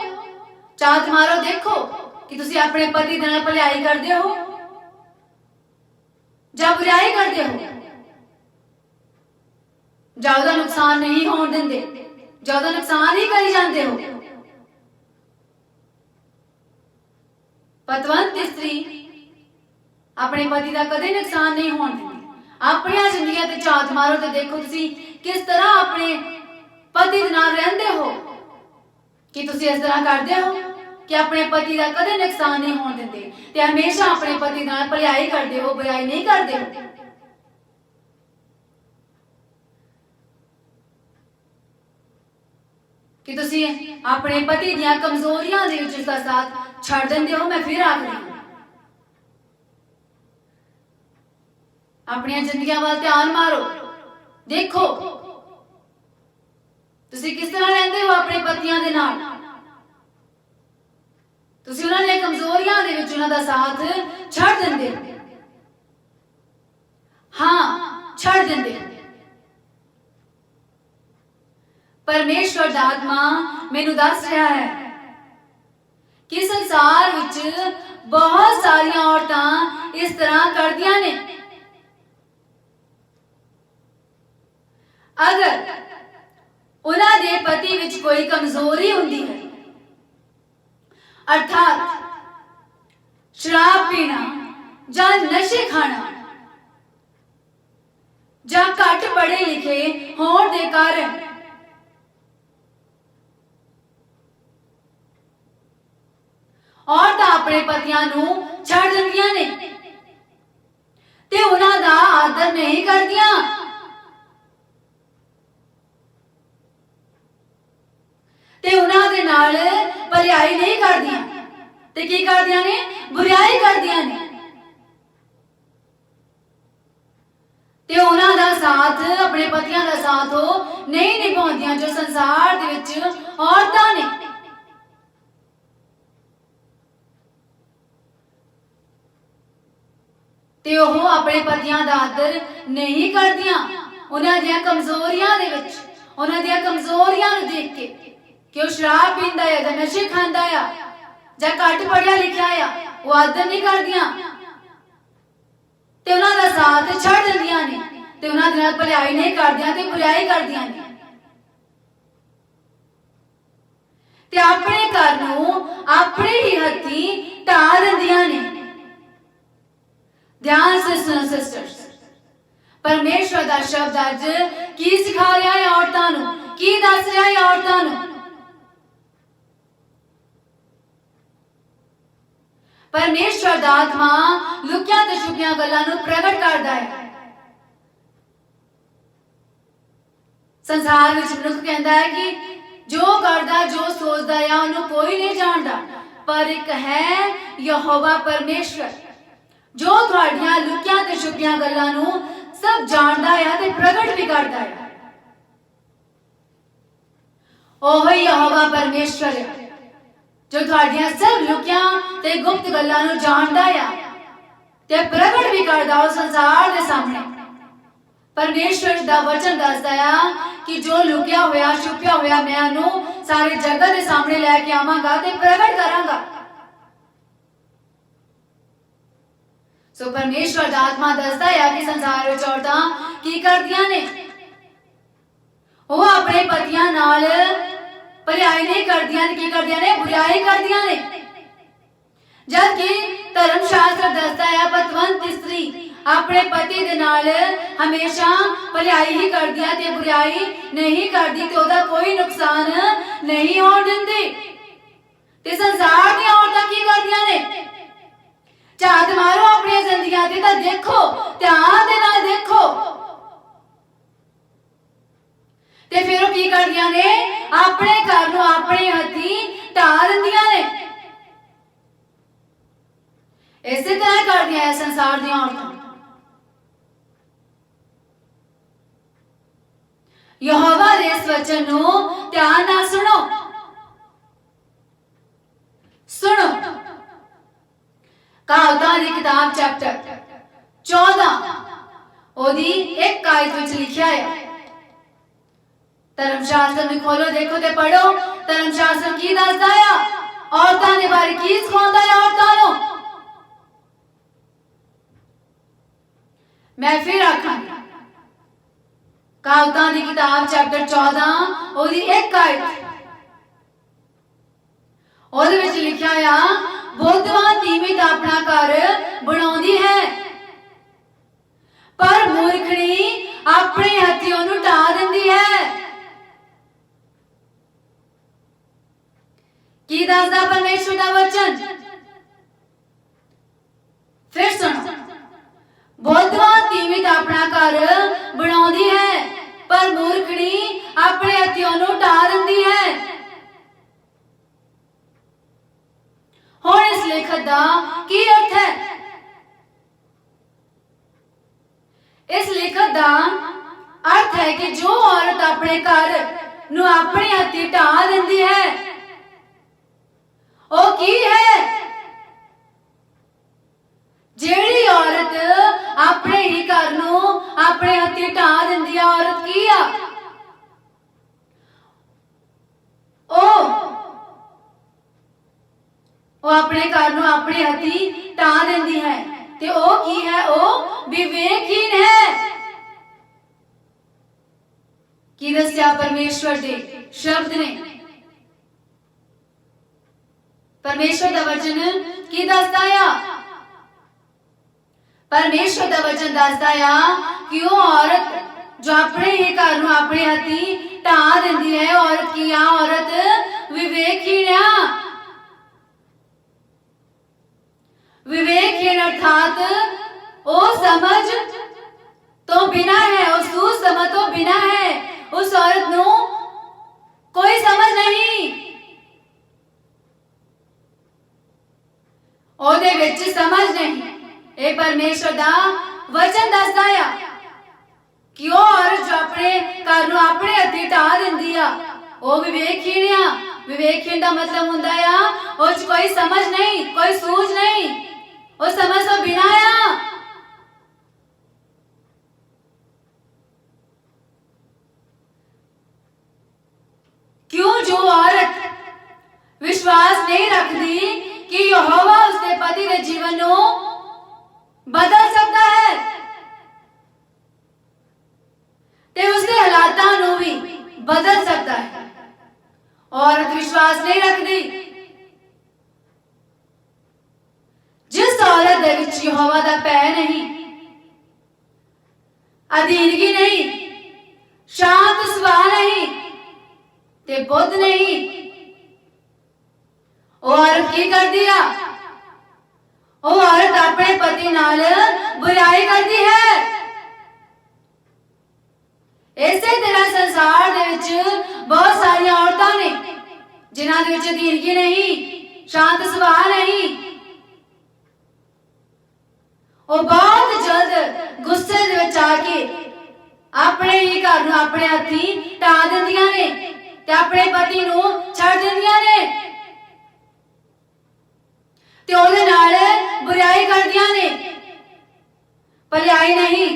ਝਾਤ ਮਾਰੋ, ਦੇਖੋ ਕਿ ਤੁਸੀਂ ਆਪਣੇ ਪਤੀ ਦੇ ਨਾਲ ਭਲਾਈ ਕਰਦੇ ਹੋ ਜਾਂ ਬੁਰਾਈ ਕਰਦੇ ਹੋ, ਜਾਂ ਉਹਦਾ ਨੁਕਸਾਨ ਨਹੀਂ ਹੋਣ ਦਿੰਦੇ, ਜਾਂ ਉਹਦਾ ਨੁਕਸਾਨ ਹੀ ਕਰੀ ਜਾਂਦੇ ਹੋ। ਪਤਵੰਤ ਇਸਤਰੀ ਆਪਣੇ ਪਤੀ ਦਾ ਕਦੇ ਨੁਕਸਾਨ ਨਹੀਂ ਹੋਣ ਦਿੰਦੀ। ਆਪਣੀਆਂ ਜ਼ਿੰਦਗੀਆਂ ਤੇ ਝਾਤ ਮਾਰੋ ਤੇ ਦੇਖੋ ਤੁਸੀਂ ਕਿਸ ਤਰ੍ਹਾਂ ਆਪਣੇ ਪਤੀ ਦੇ ਨਾਲ ਰਹਿੰਦੇ ਹੋ। ਕਿ ਤੁਸੀਂ ਇਸ ਤਰ੍ਹਾਂ ਕਰਦੇ ਹੋ ਕਿ ਆਪਣੇ ਪਤੀ ਦਾ ਕਦੇ ਨੁਕਸਾਨ ਨਹੀਂ ਹੋਣ ਦਿੰਦੇ ਤੇ ਹਮੇਸ਼ਾ ਆਪਣੇ ਪਤੀ ਨਾਲ ਭਲਾਈ ਕਰਦੇ ਹੋ, ਬੁਰਾਈ ਨਹੀਂ ਕਰਦੇ ਹੋ। ਕਿ ਤੁਸੀਂ ਆਪਣੇ ਪਤੀ ਦੀਆਂ ਕਮਜ਼ੋਰੀਆਂ ਦੇ ਵਿੱਚ ਉਸਦਾ ਸਾਥ ਛੱਡ ਦਿੰਦੇ ਹੋ। ਮੈਂ ਫਿਰ ਆਖ ਰਹੀ ਹਾਂ, ਆਪਣੀਆਂ ਜ਼ਿੰਦਗੀਆਂ ਵੱਲ ਧਿਆਨ ਮਾਰੋ, ਦੇਖੋ ਤੁਸੀਂ ਕਿਸ ਤਰ੍ਹਾਂ ਰਹਿੰਦੇ ਹੋ ਆਪਣੇ ਪਤੀਆਂ ਦੇ ਨਾਲ। ਤੁਸੀਂ ਉਹਨਾਂ ਦੀਆਂ ਕਮਜ਼ੋਰੀਆਂ ਦੇ ਵਿੱਚ ਉਹਨਾਂ ਦਾ ਸਾਥ ਛੱਡ ਦਿੰਦੇ ਹੋ। ਹਾਂ, ਛੱਡ ਦਿੰਦੇ ਹੋ। ਪਰਮੇਸ਼ਵਰ ਦਾ ਆਤਮਾ ਮੈਨੂੰ ਦੱਸ ਰਿਹਾ ਹੈ ਕਿ ਸੰਸਾਰ ਵਿੱਚ ਬਹੁਤ ਸਾਰੀਆਂ ਔਰਤਾਂ ਇਸ ਤਰ੍ਹਾਂ ਕਰਦੀਆਂ ਨੇ। ਅਗਰ ਉਹਨਾਂ ਦੇ ਪਤੀ ਵਿੱਚ ਕੋਈ ਕਮਜ਼ੋਰੀ ਹੁੰਦੀ ਹੈ, ਅਰਥਾਤ ਸ਼ਰਾਬ ਪੀਣਾ ਜਾਂ ਨਸ਼ੇ ਖਾਣਾ ਜਾਂ ਘੱਟ ਪੜ੍ਹੇ ਲਿਖੇ ਹੋਣ ਦੇ ਕਾਰਨ ਔਰਤਾਂ ਆਪਣੇ ਪਤੀਆਂ ਨੂੰ ਛੱਡ ਦਿੰਦੀਆਂ ਨੇ ਤੇ ਉਹਨਾਂ ਦਾ ਆਦਰ ਨਹੀਂ ਕਰਦੀਆਂ, ਤੇ ਉਹਨਾਂ ਦੇ ਨਾਲ ਭਲਾਈ ਨਹੀਂ ਕਰਦੀਆਂ ਤੇ ਕੀ ਕਰਦੀਆਂ ਨੇ? ਬੁਰਾਈ ਕਰਦੀਆਂ ਨੇ। ਤੇ ਉਹਨਾਂ ਦਾ ਸਾਥ, ਆਪਣੇ ਪਤੀਆਂ ਦਾ ਸਾਥ ਉਹ ਨਹੀਂ ਨਿਭਾਉਂਦੀਆਂ ਜੋ ਸੰਸਾਰ ਦੇ ਵਿੱਚ ਔਰਤਾਂ ਨੇ। ਤੇ ਉਹ ਆਪਣੇ ਪਤੀਆਂ ਦਾ ਆਦਰ ਨਹੀਂ ਕਰਦੀਆਂ। ਉਹਨਾਂ ਦੀਆਂ ਕਮਜ਼ੋਰੀਆਂ ਦੇ ਵਿੱਚ, ਉਹਨਾਂ ਦੀਆਂ ਕਮਜ਼ੋਰੀਆਂ ਨੂੰ ਦੇਖ ਕੇ ਕਿ ਉਹ ਸ਼ਰਾਬ ਪੀਂਦਾ ਹੈ ਜਾਂ ਨਸ਼ੇ ਖਾਂਦਾ ਆ ਜਾਂ ਘੱਟ ਪੜ੍ਹਿਆ ਲਿਖਿਆ ਆ, ਉਹ ਆਦਰ ਨਹੀਂ ਕਰਦੀਆਂ ਤੇ ਉਹਨਾਂ ਦਾ ਸਾਥ ਛੱਡ ਦਿੰਦੀਆਂ ਨੇ ਤੇ ਉਹਨਾਂ ਦੇ ਨਾਲ ਭਲਾਈ ਨਹੀਂ ਕਰਦੀਆਂ ਤੇ ਬੁਰਾਈ ਕਰਦੀਆਂ ਨੇ ਤੇ ਆਪਣੇ ਘਰ ਨੂੰ ਆਪਣੇ ਹੀ ਹੱਥੀਂ ਢਾਹ ਦਿੰਦੀਆਂ ਨੇ। ध्यान से सुनो सिस्टर्स, परमेश्वर ਦਾ ਸ਼ਬਦ ਅੱਜ ਕੀ ਸਿਖਾ ਰਿਹਾ ਹੈ ਔਰਤਾਂ ਨੂੰ, ਕੀ ਦੱਸ ਰਿਹਾ ਹੈ ਔਰਤਾਂ ਨੂੰ? ਪਰਮੇਸ਼ਵਰ ਦਾ ਆਤਮਾ ਲੁਕੀਆਂ ਤੇ ਛੁਪੀਆਂ ਗੱਲਾਂ ਨੂੰ ਪ੍ਰਗਟ ਕਰਦਾ ਹੈ। ਸੰਸਾਰ ਵਿੱਚ ਮਨੁੱਖ ਕਹਿੰਦਾ ਹੈ ਕਿ ਜੋ ਕਰਦਾ, ਜੋ ਸੋਚਦਾ ਹੈ ਉਹਨੂੰ ਕੋਈ ਨਹੀਂ ਜਾਣਦਾ, ਪਰ ਇੱਕ ਹੈ ਯਹੋਵਾ ਪਰਮੇਸ਼ਵਰ ਜੋ ਤੁਹਾਡੀਆਂ ਲੁਕੀਆਂ ਤੇ ਛੁਪੀਆਂ ਗੱਲਾਂ ਨੂੰ ਸਭ ਜਾਣਦਾ ਹੈ ਤੇ ਪ੍ਰਗਟ ਵੀ ਕਰਦਾ ਹੈ। ਉਹ ਹੀ ਯਹੋਵਾ ਪਰਮੇਸ਼ਵਰ ਹੈ ਜੋ ਤੁਹਾਡੀਆਂ ਸਭ ਲੁਕੀਆਂ ਤੇ ਗੁਪਤ ਗੱਲਾਂ ਨੂੰ ਜਾਣਦਾ ਹੈ ਤੇ ਪ੍ਰਗਟ ਵੀ ਕਰਦਾ ਉਹ ਸੰਸਾਰ ਦੇ ਸਾਹਮਣੇ। ਪਰਮੇਸ਼ਵਰ ਦਾ ਵਚਨ ਦੱਸਦਾ ਹੈ ਕਿ ਜੋ ਲੁਕਿਆ ਹੋਇਆ, ਛੁਪਿਆ ਹੋਇਆ ਮੈਂ ਉਹਨੂੰ ਸਾਰੇ ਜਗਤ ਦੇ ਸਾਹਮਣੇ ਲੈ ਕੇ ਆਵਾਂਗਾ ਤੇ ਪ੍ਰਗਟ ਕਰਾਂਗਾ। ਸੋ ਪਰਮੇਸ਼ਵਰ ਦਾ ਆਤਮਾ ਦੱਸਦਾ ਹੈ ਕਿ ਸੰਸਾਰ ਵਿੱਚ ਔਰਤਾਂ ਕੀ ਕਰਦੀਆਂ ਨੇ? ਉਹ ਆਪਣੇ ਪਤੀਆਂ ਨਾਲ ਭਲਾਈ ਨਹੀਂ ਕਰਦੀਆਂ ਨੇ, ਕੀ ਕਰਦੀਆਂ ਨੇ? ਬੁਰਾਈ ਕਰਦੀਆਂ ਨੇ। ਜਦ ਕਿ ਧਰਮ ਸ਼ਾਸਤਰ ਦੱਸਦਾ ਹੈ ਪਤਵੰਤ ਇਸਤਰੀ ਆਪਣੇ ਪਤੀ ਦੇ ਨਾਲ ਹਮੇਸ਼ਾ ਭਲਾਈ ਹੀ ਕਰਦੀ ਹੈ ਤੇ ਬੁਰਾਈ ਨਹੀਂ ਕਰਦੀ ਤੇ ਉਹਦਾ ਕੋਈ ਨੁਕਸਾਨ ਨਹੀਂ ਹੋਣ ਦਿੰਦੀ। ਤੇ ਸੰਸਾਰ ਦੀਆਂ ਔਰਤਾਂ ਕੀ ਕਰਦੀਆਂ ਨੇ? ਝਾਤ ਮਾਰੋ ਆਪਣੀਆਂ ਜ਼ਿੰਦਗੀਆਂ ਤੇ ਤਾਂ ਦੇਖੋ, ਧਿਆਨ ਦੇ ਨਾਲ ਦੇਖੋ ਤੇ ਫਿਰ ਉਹ ਕੀ ਕਰਦੀਆਂ ਨੇ? ਆਪਣੇ ਘਰ ਨੂੰ ਆਪਣੇ ਹੱਥੀਂ ਢਾਹ ਦਿੰਦੀਆਂ ਨੇ। ਇਸੇ ਤਰ੍ਹਾਂ ਕਰਦੀਆਂ ਹੈ ਸੰਸਾਰ ਦੀਆਂ ਔਰਤਾਂ। ਯਹੋਵਾ ਦੇ ਇਸ ਵਚਨ ਨੂੰ ਧਿਆਨ ਨਾਲ ਸੁਣੋ। ਸੁਣੋ, ਕਹਾਵਤਾਂ ਦੀ ਕਿਤਾਬ ਚੈਪਟਰ 14 ਉਹਦੀ 1 ਆਇਤ ਵਿੱਚ ਲਿਖਿਆ ਹੈ। ਧਰਮ ਸ਼ਾਸਤਰ ਨੂੰ ਖੋਲੋ, ਦੇਖੋ ਤੇ ਪੜੋ ਧਰਮ ਸ਼ਾਸਤਰ ਕੀ ਦੱਸਦਾ ਹੈ, ਔਰਤਾਂ ਦੇ ਬਾਰੇ ਕੀ ਸਿਖਾਉਂਦਾ ਹੈ ਔਰਤਾਂ ਨੂੰ। मैं फिर आखांगी, कहावतां दी किताब चैप्टर 14 ਉਹਦੀ 1 ਆਇਤ ਉਹਦੇ ਵਿੱਚ ਲਿਖਿਆ ਆ, ਬੁੱਧਵਾਨ ਤੀਮੀਤ ਆਪਣਾ ਘਰ ਬਣਾਉਂਦੀ ਹੈ ਪਰ ਮੂਰਖਣੀ ਆਪਣੇ ਹੱਥੀਂ ਉਹਨੂੰ ਢਾਹ ਦਿੰਦੀ ਹੈ। ਕੀ ਦੱਸਦਾ ਪਰਮੇਸ਼ਵਰ ਦਾ ਵਚਨ? ਫਿਰ ਸੁਣੋ, ਬੁੱਧਵਾਨ ਤੀਮੀਤ ਆਪਣਾ ਘਰ ਬਣਾਉਂਦੀ ਹੈ ਪਰ ਮੂਰਖਣੀ ਆਪਣੇ ਹੱਥੀਂ ਉਹਨੂੰ ਢਾਹ ਦਿੰਦੀ ਹੈ। ਹੁਣ ਇਸ ਲੇਖਕ ਦਾ ਕੀ ਅਰਥ ਹੈ? ਇਸ ਲੇਖਕ ਦਾ ਅਰਥ ਹੈ ਕਿ ਜੋ ਔਰਤ ਆਪਣੇ ਘਰ ਨੂੰ ਆਪਣੇ ਹੱਥੀਂ ਢਾਹ ਦਿੰਦੀ ਹੈ ਉਹ ਕੀ ਹੈ? ਜਿਹੜੀ ਔਰਤ ਆਪਣੇ ਹੀ ਘਰ ਨੂੰ ਆਪਣੇ ਹੱਥੀਂ ਢਾਹ ਦਿੰਦੀ ਆ, ਔਰਤ ਕੀ ਆ? ਉਹ ਆਪਣੇ ਘਰ ਨੂੰ ਆਪਣੇ ਹੱਥੀਂ ਢਾਹ ਦਿੰਦੀ ਹੈ ਤੇ ਉਹ ਕੀ ਹੈ? ਉਹ ਵਿਵੇਕਹੀਨ ਹੈ। की दस्या परमेश्वर दे शब्द ने। परमेश्वर दा वचन की दसदा आ? परमेश्वर दा वचन दसदा आ कि वो औरत जो अपने ही घर नूं अपने हथी ढा दिंदी है, औरत की आ औरत विवेकहीन आ। विवेकहीन अर्थात वो समझ तो बिना है, वो सूझ समझ तो बिना है। उस औरत नूं कोई समझ नहीं, ओदे विच समझ नहीं। ए परमेश्वर दा वचन दसदा आ कि वो औरत जो अपने घर नूं अपने हथी ढा दिंदी आ, वो विवेकहीन आ। विवेकहीन दा मतलब हुंदा आ उस च कोई समझ नहीं, कोई सूझ नहीं, वो समझ तो बिना आ। क्यों? जो औरत विश्वास नहीं रखती कि यहोवा उसके पति के जीवन को बदल सकता है ते उसके हालातां नूं भी बदल सकता है। औरत विश्वास नहीं रखती। जिस औरत दे विच यहोवा दा भय नहीं, अधीनगी नहीं, शांत सुभाव नहीं ते बुद्ध नहीं, वो औरत की करती है? वो औरत अपने पति नाल बुराई करती है। इसे तरह संसार दे विच बहुत सारी औरतां ने जिन्हां दे विच अधीनगी नहीं, शांत सुभाव नहीं, वो बहुत जल्द गुस्से दे विच आके अपने ही घर नूं अपने हथी ढा दिंदियां ने ते अपने पति नूं छड्ड दिंदियां ने ते ओदे नाल बुराई करदियां ने, भलाई नहीं।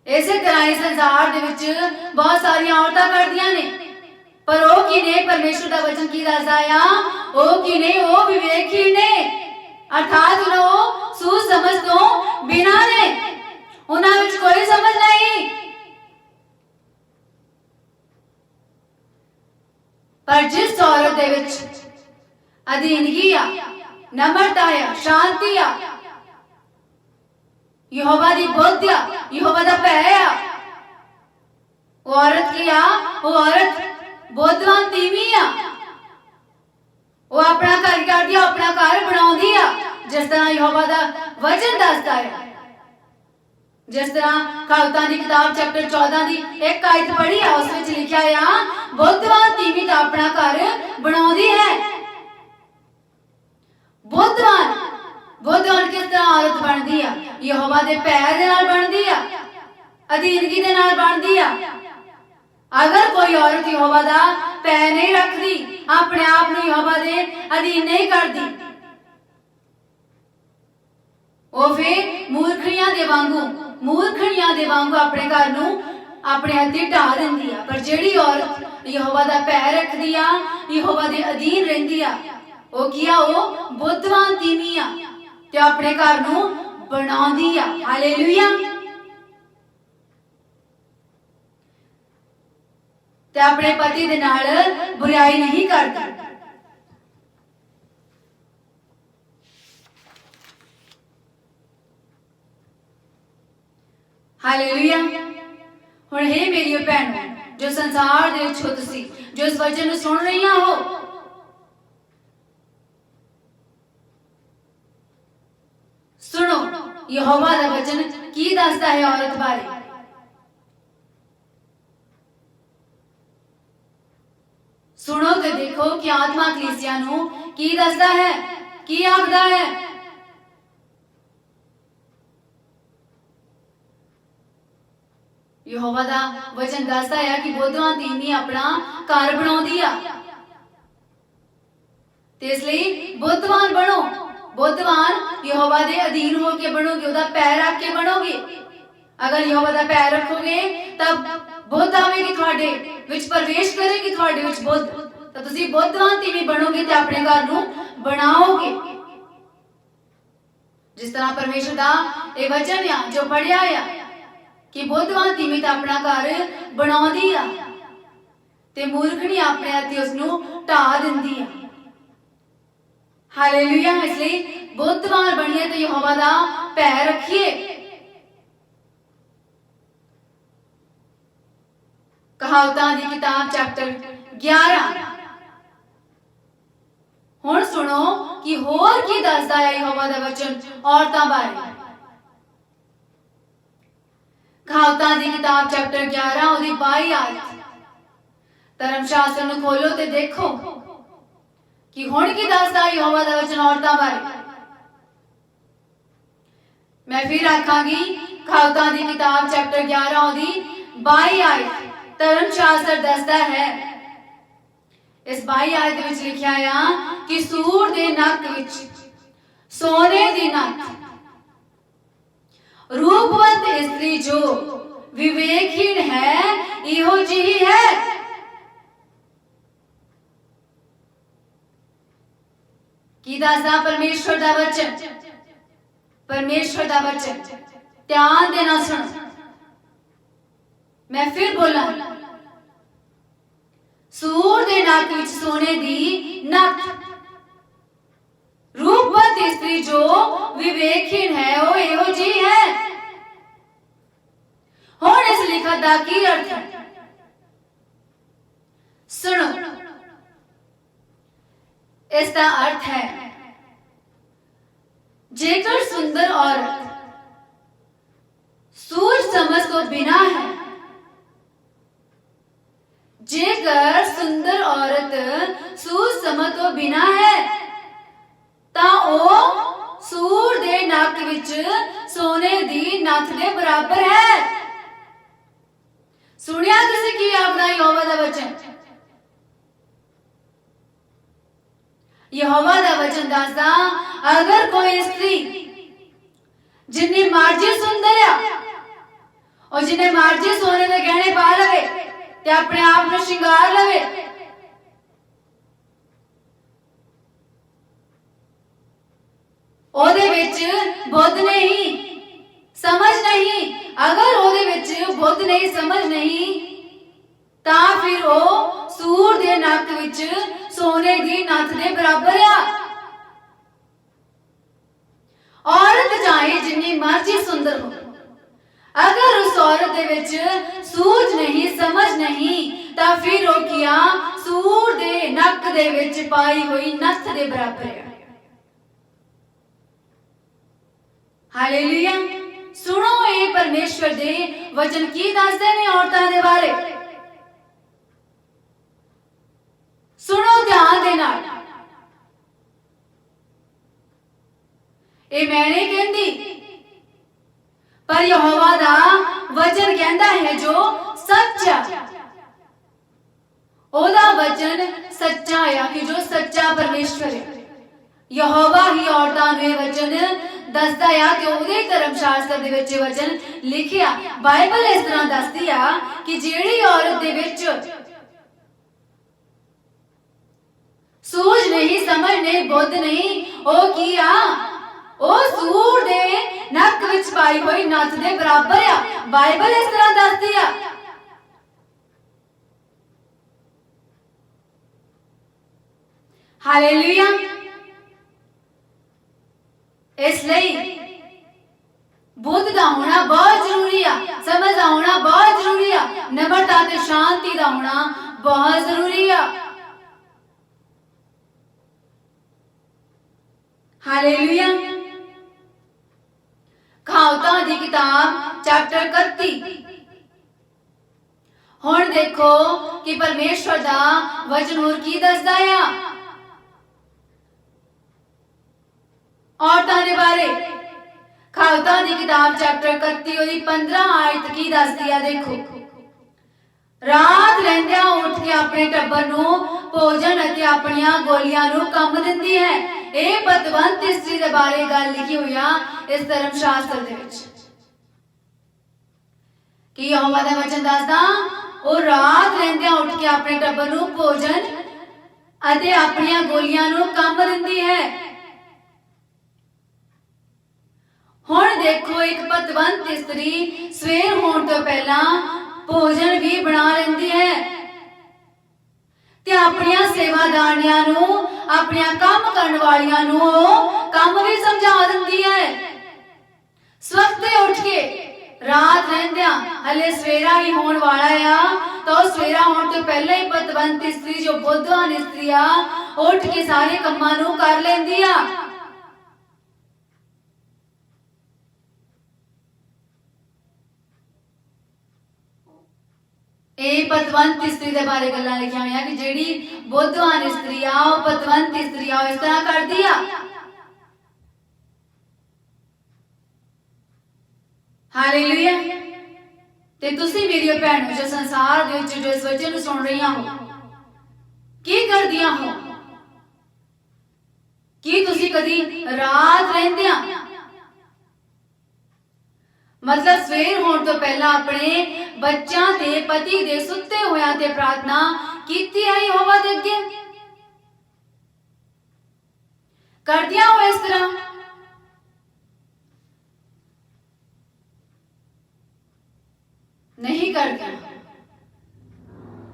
इसे तरह इस संसार दे विच बहुत सारी औरतां करदियां ने, पर वो की ने? परमेश्वर दा वचन की दसदा आ, वो की ने? वो विवेकहीन ने, अर्थात वो सूझ समझ तो बिना ने, उन्हां विच कोई समझ नहीं। पर जिस औरत दे विच अधीनगी आ, नम्रता आ, शांति आ, यहोवा दी बुद्ध आ, यहोवा दा भय आ, वो औरत की आ? वो औरत बुद्धवान तीवी आ। वो अपना घर करदी आ, अपना घर बनाउंदी आ, जिस तरह यहोवा दा वचन दसदा है। जिस तरह कहावतां दी किताब चैप्टर 14 दी एक आयत पढ़ी है, उस विच लिखिया आ, बुद्धवान तीवी तां अपना घर बनाउंदी है। बुद्धवान बुद्धवान किस तरह औरत बनदी आ? यहोवा दे भय दे नाल बनदी आ, अधीनगी दे नाल बनदी आ। अगर कोई औरत यहोवा दा भय नहीं रखदी, अपने आप नूं यहोवा दे अधीन नहीं करदी, वो फिर मूर्खड़ियां दे वांगू अपने घर नूं अपने हथी ढा दिंदी आ। पर जिहड़ी औरत यहोवा दा भय रखदी आ, यहोवा दे अधीन रहिंदी आ, वो की आ? वो बुद्धवान तीवी आ ते अपने घर नूं बनाउंदी आ। हालेलुया। ते अपने पति दे नाल बुराई नहीं करदी। हालेलुया। हुण हे मेरी भैणों, जो संसार दे विच हो तुसीं जो इस वचन नूं सुन रहीआं हो, सुनो यहोवा दा वचन की दसदा है औरत बारे। सुनो ते देखो कि आत्मा कलीसिया नूं की दसदा है, की आखदा है। यहोवा दा वचन दसदा है कि बुद्धवान तीवी अपना घर बनाउंदी आ, ते इसलिए बुद्धवान बनो। बुद्धवान यहोवा दे अधीन होके बनोगे, उहदा भय रख के बनोगे। अगर यहोवा दा भय रखोगे तब बुद्ध आवेगी, तुहाडे विच प्रवेश करेगी, तुहाडे विच बुद्ध, तो तुसीं बुद्धवान तीवी बनोगे ते अपने घर नूं बनाओगे। जिस तरह परमेश्वर दा ये वचन आ जो पढ़िया आ, कि बुद्धवान में तो अपना घर बनाउंदी आ ते मूर्खनी अपने हत्थी उसनू ढा दिंदी आ। हालेलुया। इसलिए बुद्धवान बनिए तो यहोवा दा भै रखिए। कहावतां दी किताब चैप्टर 11 हुण सुनो कि होर की दसदा है यहोवा दा वचन औरतां बारे। कहावतां दी किताब चैप्टर 11 ਉਹਦੀ 22 आयत धर्म शास्त्र ਨੂੰ खोलो ते देखो कि हुण की दसदा यहोवा दा वचन औरतां बारे। मैं फिर आखांगी कहावतां दी किताब चैप्टर 11 ਉਹਦੀ 22 आयत धर्म शास्त्र दसदा है। इस 22 आयत विच लिखिया आ कि सूर दे नक विच सोने दी नथ रूपवंत स्त्री जो विवेकहीन है इहो जी है। की दसदा परमेश्वर दा वचन, परमेश्वर दा वचन ध्यान देना सुन। मैं फिर बोला सूर दे नक विच सोने दी नथ रूपवंत स्त्री जो विवेकहीन है वो एहो जी है। हुण इस लिखत दा की अर्थ है सुनो। इसका अर्थ है जेकर सुंदर औरत सूझ समझ को बिना है, जेकर सुंदर औरत सूझ समझ को बिना है ता ओ सूर दे नक विच सोने दी नथ दे बराबर है। सुनिया तुसी की आखदा यहोवा दा वचन। यहोवा दा वचन दसदा अगर कोई स्त्री जिन्नी मर्जी सुंदर आ और जिन्ने मर्जी सोने दे गहने पा लवे ते अपने आप ਨੂੰ श्रृंगार लवे, ओदे विच बुद्ध नहीं समझ नहीं। अगर ओदे विच बुद्ध नहीं समझ नहीं ता फिर ओ सूर दे नक विच सोने दी नथ दे बराबर आ। औरत चाहे जिन्नी मर्जी सुंदर हो, अगर उस औरत दे विच सूझ नहीं समझ नहीं ता फिर ओ किया सूर दे नक दे विच पाई हुई नथ दे बराबर है। हालेलुया। सुनो ये परमेश्वर दे वचन की दसदे ने औरतां दे बारे। सुनो ध्यान दे नाल। ए मैं नहीं कहंदी पर यहोवा दा वचन कहंदा है जो सच्चा, ओदा वचन सच्चा है कि जो सच्चा परमेश्वर है। यहोवा ही औरतां नूं वचन दसदा है कि ओदे धर्म शास्त्र दे विच वचन लिखिया। बाइबल इस तरह दसदी आ कि जेड़ी औरत दे विच सूझ नहीं समझ नहीं बुद्ध नहीं ओ की आ ओ सूर दे नक विच पाई हुई नथ दे बराबर आ। बाइबल इस तरह दसदी आ। हालेलुया। इसलिए बुद्ध दा होना बहुत जरूरी आ, समझ दा होना बहुत जरूरी आ, नम्रता ते शांति दा होना बहुत जरूरी आ। हालेलुया। कहावतां दी किताब चैप्टर 31 हुण देखो कि परमेश्वर दा वचन होर की दसदा है औरतां दे बारे। कहावतां दी किताब चैप्टर 31 ਉਹਦੀ 15 आयत की दसदी है। देखो रात लैंदिया उठ के अपने टब्बर ਨੂੰ भोजन ਅਤੇ ਆਪਣੀਆਂ ਗੋਲੀਆਂ ਨੂੰ ਕੰਮ ਦਿੰਦੀ है। ਇਹ ਪਤਵੰਤ ਇਸਤਰੀ ਦੇ ਬਾਰੇ ਗੱਲ ਲਿਖੀ ਹੋਈ ਆ ਇਸ ਧਰਮ ਸ਼ਾਸਤਰ ਦੇ ਵਿੱਚ ਕਿ ਯਹੋਵਾ ਦਾ ਵਚਨ ਦੱਸਦਾ ਉਹ ਰਾਤ ਲੈਂਦਿਆਂ ਉੱਠ ਕੇ ਆਪਣੇ ਟੱਬਰ ਨੂੰ ਭੋਜਨ ਅਤੇ ਆਪਣੀਆਂ ਗੋਲੀਆਂ ਨੂੰ ਕੰਮ ਦਿੰਦੀ ਹੈ। ਹੁਣ ਦੇਖੋ ਇੱਕ ਪਤਵੰਤ ਇਸਤਰੀ ਸਵੇਰ ਹੋਣ ਤੋਂ ਪਹਿਲਾਂ ਭੋਜਨ ਵੀ ਬਣਾ ਲੈਂਦੀ ਹੈ ਤੇ ਆਪਣੀਆਂ ਸੇਵਾਦਾਰਨੀਆਂ ਨੂੰ, ਆਪਣੀਆਂ ਕੰਮ ਕਰਨ ਵਾਲੀਆਂ ਨੂੰ ਉਹ ਕੰਮ ਵੀ ਸਮਝਾ ਦਿੰਦੀ ਹੈ। ਸਵਖਤੇ ਉੱਠ ਕੇ ਰਾਤ ਰਹਿੰਦਿਆਂ ਹਲੇ ਸਵੇਰਾ ਹੀ ਹੋਣ ਵਾਲਾ ਆ ਤਾਂ ਉਹ ਸਵੇਰਾ ਹੋਣ ਤੋਂ ਪਹਿਲਾਂ ਹੀ ਪਤਵੰਤ ਇਸਤਰੀ ਜੋ ਬੁੱਧਵਾਨ ਇਸਤਰੀ ਆ ਉੱਠ ਕੇ ਸਾਰੇ ਕੰਮਾਂ ਨੂੰ ਕਰ ਲੈਂਦੀ ਆ। ਇਹ ਪਤਵੰਤ ਇਸਤਰੀ ਦੇ ਬਾਰੇ ਗੱਲਾਂ ਲਿਖੀਆਂ ਹੋਈਆਂ ਕਿ ਜਿਹੜੀ ਬੁੱਧਵਾਨ ਇਸਤਰੀ ਆ ਉਹ ਪਤਵੰਤ ਇਸਤਰੀ ਆ ਇਸ ਤਰ੍ਹਾਂ ਕਰਦੀ ਆ। ਹਾਲੇਲੂਇਆ। ਤੇ ਤੁਸੀਂ ਮੇਰੀ ਭੈਣ ਜੋ ਸੰਸਾਰ ਦੇ ਵਿੱਚ ਜੋ ਇਸ ਵਚਨ ਨੂੰ ਸੁਣ ਰਹੀਆਂ ਹੋ, ਕੀ ਕਰਦੀਆਂ ਹੋ? ਕੀ ਤੁਸੀਂ ਕਦੀ ਰਾਤ ਰਹਿੰਦਿਆਂ मतलब ਸਵੇਰ ਹੋਣ ਤੋਂ ਪਹਿਲਾਂ ਆਪਣੇ ਬੱਚਿਆਂ ਤੇ ਪਤੀ ਦੇ ਸੁੱਤੇ ਹੋਇਆਂ ਤੇ ਪ੍ਰਾਰਥਨਾ ਕੀਤੀ ਹੈ ਯਹੋਵਾ ਦੇ ਅੱਗੇ? ਕਰਦੀਆਂ ਹੋ ਇਸ ਤਰ੍ਹਾਂ? नहीं करदियां।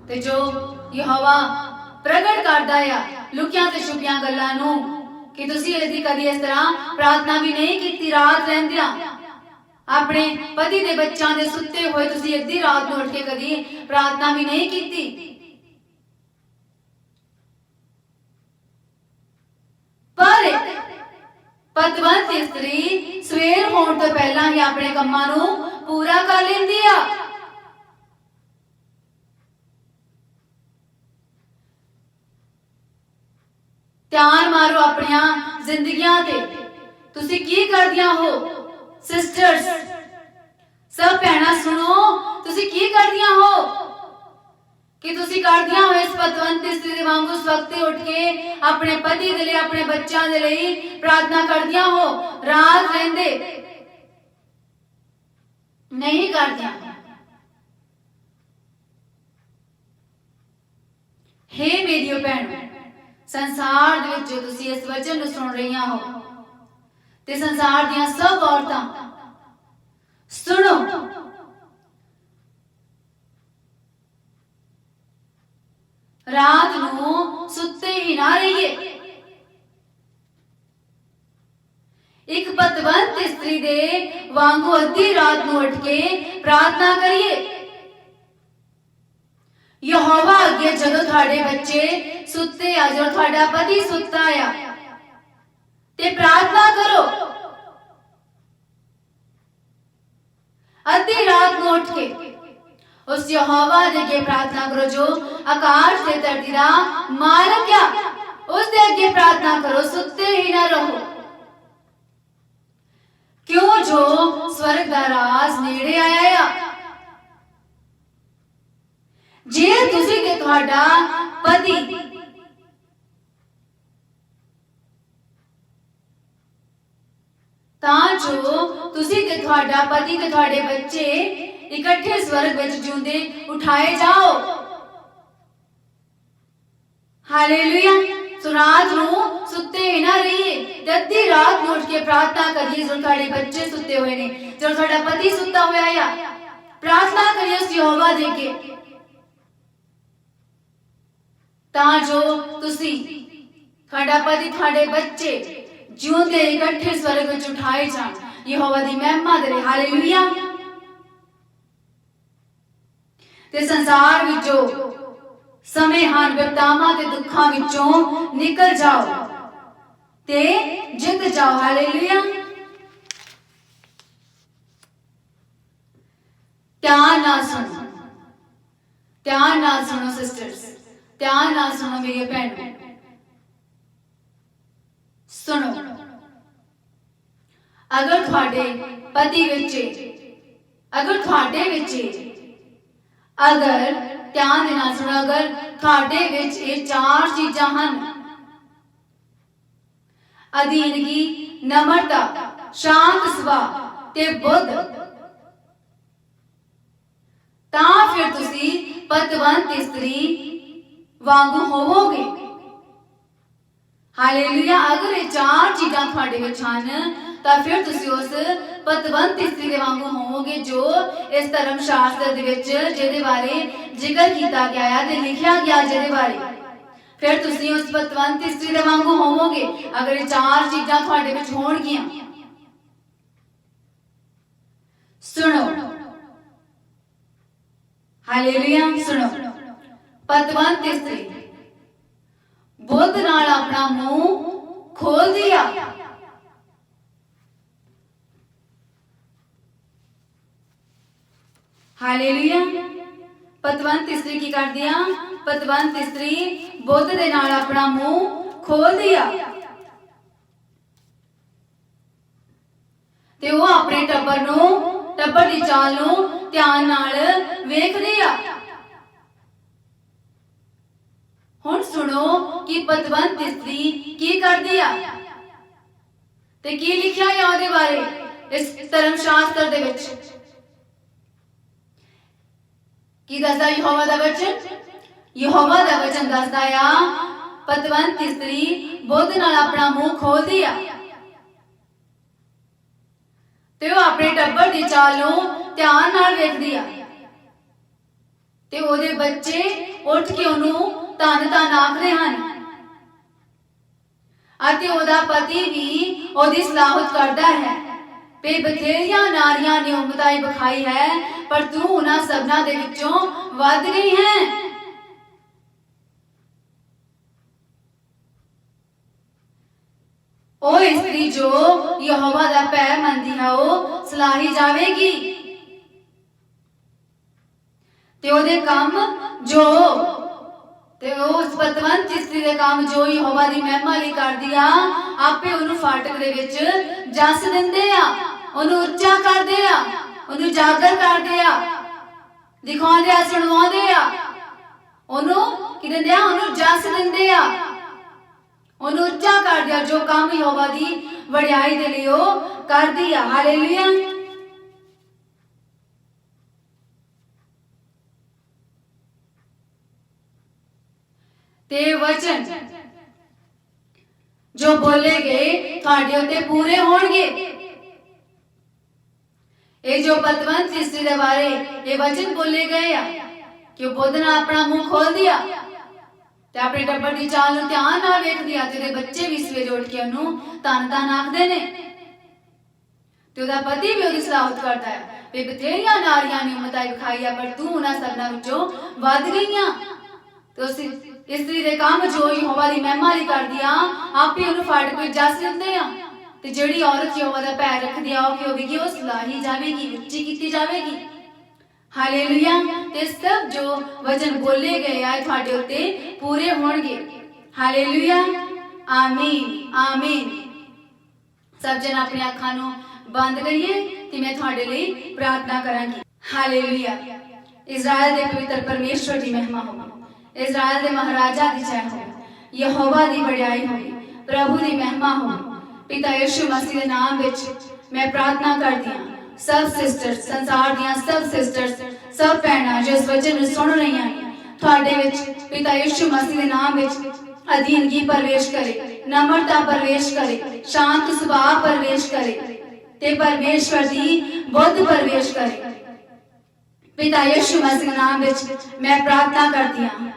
ते जो यहोवा प्रगट करदा है लुकियां ते छुपियां गल्लां नूं कि तुसीं यदि कदी इस तरह प्रार्थना भी नहीं कीती रात रहंदियां अपने पति दे बच्चों दे सुत्ते होए तुसीं अद्धी रात नूं उठ के कदी प्रार्थना भी नहीं कीती। पर पतवंत स्त्री सवेर होण तो पहला ही अपने कामां नूं पूरा कर लैंदी आ। ध्यान मारो अपनिया जिंदगियां ते तुसीं की करदियां हो सिस्टर्स, सब भैणां सुनो, तुसीं की करदियां हो कि तुसीं करदियां हो इस पतवंत स्त्री दे वांगू सवखते उठ के अपने पति दे लई अपने बच्चों दे लई प्रार्थना करदियां हो, रात रहंदे नहीं करदियां। हे मेरी भैणों, संसार दे विच जो तुसीं इस वचन नूं सुन रहीआं हो ते संसार दीआं सब औरतां सुनो, रात नूं सुत्ते ही ना रहिए। एक पतवंत स्त्री दे वांगू अद्धी रात नूं उठ के प्रार्थना करिए। यहोवा अगे जदों तुहाडे बच्चे सुत्ते आ, जो तुहाडा पति सुत्ता आ ते प्रार्थना करो। अद्धी रात नूं उठ के उस यहोवा दे अगे प्रार्थना करो जो आकाश ते धरती दा मालक आ, उस दे अगे प्रार्थना करो, सुत्ते ही ना रहो। क्यों जो स्वर्ग दा राज नेड़े आया आ। जे तुसीं ते तुहाडा पति तां जो तुसीं ते तुहाडा पति ते तुहाडे बच्चे इकट्ठे स्वर्ग विच जिउंदे उठाए जाओ। हालेलुया। सो रात नूं सुत्ते ही ना रहिए, अद्धी रात नूं उठ के प्रार्थना करिए। जो तुहाडे बच्चे सुत्ते हुए ने, जो तुहाडा पति सुत्ता होया आ, प्रार्थना करिए उस यहोवा दे अगे तां जो तुसीं तुहाडा पति तुहाडे बच्चे जिउंदे इकट्ठे स्वर्ग विच उठाए जाण, यहोवा दी महिमा दे। हालेलुया। ते संसार विच जो समय हान विपदावां ते दुखां विचों निकल जाओ ते जित जाओ। हालेलुया। ध्यान नाल सुनो, ध्यान नाल सुनो सिस्टर्स, ध्यान नाल सुनो मेरी भैणों, सुनो। अगर तुहाडे पति विच, अगर तुहाडे विच, अगर ध्यान दे नाल सुनो, अगर तुहाडे विच ये चार चीजां हन, अधीनगी, नम्रता, शांत सुभाव ते बुद्ध, तां फिर तुसीं पतवंत स्त्री वांगू होवोगे। हालेलुया। अगर ये चार चीजां तुहाडे विच हन ਤਾਂ ਫਿਰ ਤੁਸੀਂ ਉਸ ਪਤਵੰਤ ਇਸਤਰੀ ਦੇ ਵਾਂਗੂ ਹੋਵੋਗੇ ਜੋ ਇਸ ਧਰਮ ਸ਼ਾਸਤਰ ਦੇ ਵਿੱਚ ਜਿਹਦੇ ਬਾਰੇ ਜ਼ਿਕਰ ਕੀਤਾ ਗਿਆ ਹੈ ਤੇ ਲਿਖਿਆ ਗਿਆ ਜਿਹਦੇ ਬਾਰੇ, ਫਿਰ ਤੁਸੀਂ ਉਸ ਪਤਵੰਤ ਇਸਤਰੀ ਦੇ ਵਾਂਗੂ ਹੋਵੋਗੇ ਅਗਰ ਇਹ ਚਾਰ ਚੀਜ਼ਾਂ ਤੁਹਾਡੇ ਵਿੱਚ ਹੋਣਗੀਆਂ। ਸੁਣੋ, ਹਾਲੇਲੂਇਆ, ਸੁਣੋ। ਪਤਵੰਤ ਇਸਤਰੀ ਬੁੱਧ ਨਾਲ ਆਪਣਾ ਮੂੰਹ ਖੋਲਦੀ ਆ। ਹਾਲੇਲੂਇਆ। ਪਤਵੰਤ ਇਸਤਰੀ ਕੀ ਕਰਦੀ ਆ? ਪਤਵੰਤ ਇਸਤਰੀ ਬੁੱਧ ਦੇ ਨਾਲ ਆਪਣਾ ਮੂੰਹ ਖੋਲਦੀ ਆ ਤੇ ਉਹ ਆਪਣੇ ਟੱਬਰ ਦੀ ਚਾਲ ਨੂੰ ਧਿਆਨ ਨਾਲ ਵੇਖਦੀ ਆ। ਹੁਣ ਸੁਣੋ ਕਿ ਪਤਵੰਤ ਇਸਤਰੀ ਕੀ ਕਰਦੀ ਆ ਤੇ ਕੀ ਲਿਖਿਆ ਹੈ ਉਹਦੇ ਬਾਰੇ ਇਸ ਧਰਮ ਸ਼ਾਸਤਰ ਦੇ ਵਿੱਚ। ਕੀ ਦੱਸਦਾ ਯਹੋਵਾ ਦਾ ਵਚਨ? ਯਹੋਵਾ ਦਾ ਵਚਨ ਦੱਸਦਾ ਆ ਪਤਵੰਤ ਇਸਤਰੀ ਬੁੱਧ ਨਾਲ ਆਪਣਾ ਮੂੰਹ ਖੋਲਦੀ ਆ ਤੇ ਉਹ ਆਪਣੇ ਟੱਬਰ ਦੀ ਚਾਲ ਨੂੰ ਧਿਆਨ ਨਾਲ ਵੇਖਦੀ ਆ ਤੇ ਉਹਦੇ ਬੱਚੇ ਉੱਠ ਕੇ ਉਹਨੂੰ ਧੰਨ ਧੰਨ ਆਖਦੇ ਹਨ ਅਤੇ ਉਹਦਾ ਪਤੀ ਵੀ ਉਹਦੀ ਸਲਾਹਤ ਕਰਦਾ ਹੈ ਤੇ ਬਥੇਰੀਆਂ ਨਾਰੀਆਂ ਨੇ ਉਮਤਾਈ ਵਿਖਾਈ ਹੈ ਪਰ ਤੂੰ ਉਹਨਾਂ ਸਭਨਾਂ ਦੇ ਵਿੱਚੋਂ ਵੱਧ ਗਈ ਹੈ। ਉਹ ਇਸਤਰੀ ਜੋ ਯਹੋਵਾ ਦਾ ਭੈ ਮੰਨਦੀ ਹੈ ਉਹ ਸਲਾਹੀ ਜਾਵੇਗੀ ਤੇ ਉਹਦੇ ਕੰਮ ਜੋ ਤੇ ਉਸ ਪਤਵੰਤ ਇਸਤਰੀ ਦੇ ਕੰਮ ਜੋ ਯਹੋਵਾ ਦੀ ਮਹਿਮਾ ਲਈ ਕਰਦੀ ਆ ਆਪੇ ਉਹਨੂੰ ਫਾਟਕ ਦੇ ਵਿੱਚ ਜਸ ਦਿੰਦੇ ਆ, ਉਹਨੂੰ ਉੱਚਾ ਕਰਦੇ ਆ, ਉਹਨੂੰ ਜਾਗਰ ਕਰਦੇ ਆ, ਦਿਖਾਉਂਦੇ ਆ, ਸੁਣਵਾਉਂਦੇ ਆ, ਉਹਨੂੰ ਕੀ ਦਿੰਦੇ ਆ? ਉਹਨੂੰ ਜਸ ਦਿੰਦੇ ਆ, ਉਹਨੂੰ ਉੱਚਾ ਕਰਦੇ ਆ ਜੋ ਕੰਮ ਯਹੋਵਾ ਦੀ ਵਡਿਆਈ ਦੇ ਲਈ ਉਹ ਕਰਦੀ ਆ। ਹਾਲੇਲੂਇਆ। ਤੇ ਵਚਨ ਜੋ ਬੋਲੇ ਗਏ ਤੁਹਾਡੇ ਉੱਤੇ ਪੂਰੇ ਹੋਣਗੇ। ਇਹ ਜੋ ਪਤਵੰਤ ਇਸਤਰੀ ਦੇ ਬਾਰੇ ਇਹ ਵਚਨ ਬੋਲੇ ਗਏ ਆ ਕਿ ਉਹ ਬੁੱਧ ਨਾਲ ਆਪਣਾ ਮੂੰਹ ਖੋਲਦੀ ਆ ਤੇ ਆਪਣੇ ਟੱਬਰ ਦੀ ਚਾਲ ਨੂੰ ਧਿਆਨ ਨਾਲ ਵੇਖਦੀ ਆ ਤੇ ਉਹਦੇ ਬੱਚੇ ਵੀ ਸਵੇਰੇ ਉੱਠ ਕੇ ਉਹਨੂੰ ਧੰਨ ਧੰਨ ਆਖਦੇ ਨੇ ਤੇ ਉਹਦਾ ਪਤੀ ਵੀ ਉਹਦੀ ਸਲਾਹਤ ਕਰਦਾ ਹੈ ਵੀ ਬਥੇਰੀਆਂ ਨਾਰੀਆਂ ਨੇ ਉਮਤਾਈ ਵਿਖਾਈ ਆ ਪਰ ਤੂੰ ਉਹਨਾਂ ਸਭਨਾਂ ਵਿੱਚੋਂ ਵੱਧ ਗਈਆਂ। ਤੇ ਉਸ ਇਸਤਰੀ ਦੇ ਕੰਮ ਜੋ ਯਹੋਵਾ ਦੀ ਮਹਿਮਾ ਲਈ ਕਰਦੀ ਆ ਆਪੇ ਉਹਨੂੰ ਫਾਟਕ ਵਿੱਚ ਜਸ ਦਿੰਦੇ ਆ ਤੇ ਜਿਹੜੀ ਔਰਤ ਯਹੋਵਾ ਦਾ ਭੈ ਰੱਖਦੀ ਆ ਉਹ ਕੀ ਹੋਵੇਗੀ? ਉਹ ਸਲਾਹੀ ਜਾਵੇਗੀ, ਉੱਚੀ ਕੀਤੀ ਜਾਵੇਗੀ। ਹਾਲੇਲੂਇਆ। ਤੇ ਸਭ ਜੋ ਵਚਨ ਬੋਲੇ ਗਏ ਆ ਤੁਹਾਡੇ ਉੱਤੇ ਪੂਰੇ ਹੋਣਗੇ। ਹਾਲੇਲੂਇਆ। ਆਮੀਨ, ਆਮੀਨ। ਸਭ ਜਨ ਆਪਣੀ ਅੱਖਾਂ ਨੂੰ ਬੰਦ ਕਰੀਏ ਤੇ ਮੈਂ ਤੁਹਾਡੇ ਲਈ ਪ੍ਰਾਰਥਨਾ ਕਰਾਂਗੀ। ਹਾਲੇਲੂਇਆ। ਇਜ਼ਰਾइल ਦੇ ਪਵਿੱਤਰ ਪਰਮੇਸ਼ਵਰ ਦੀ ਮਹਿਮਾ ਹੋਵੇ, इजराइल दे महाराजा दी जय हो, यहोवा दी वड्याई होवे, प्रभु दी महिमा होवे। पिता यीशु मसीह दे नाम विच मैं प्रार्थना करदी हां सब सिस्टर्स, संसार दियां सब सिस्टर्स, सब भैणां जो इस वचन नूं सुन रहीआं तुहाडे विच पिता यीशु मसीह दे नाम विच अधीनगी प्रवेश करे, नम्रता प्रवेश करे, शांत सुभाव प्रवेश करे ते परमेश्वर दी बुद्ध प्रवेश करे। पिता यीशु मसीह दे नाम विच मैं प्रार्थना करदी हां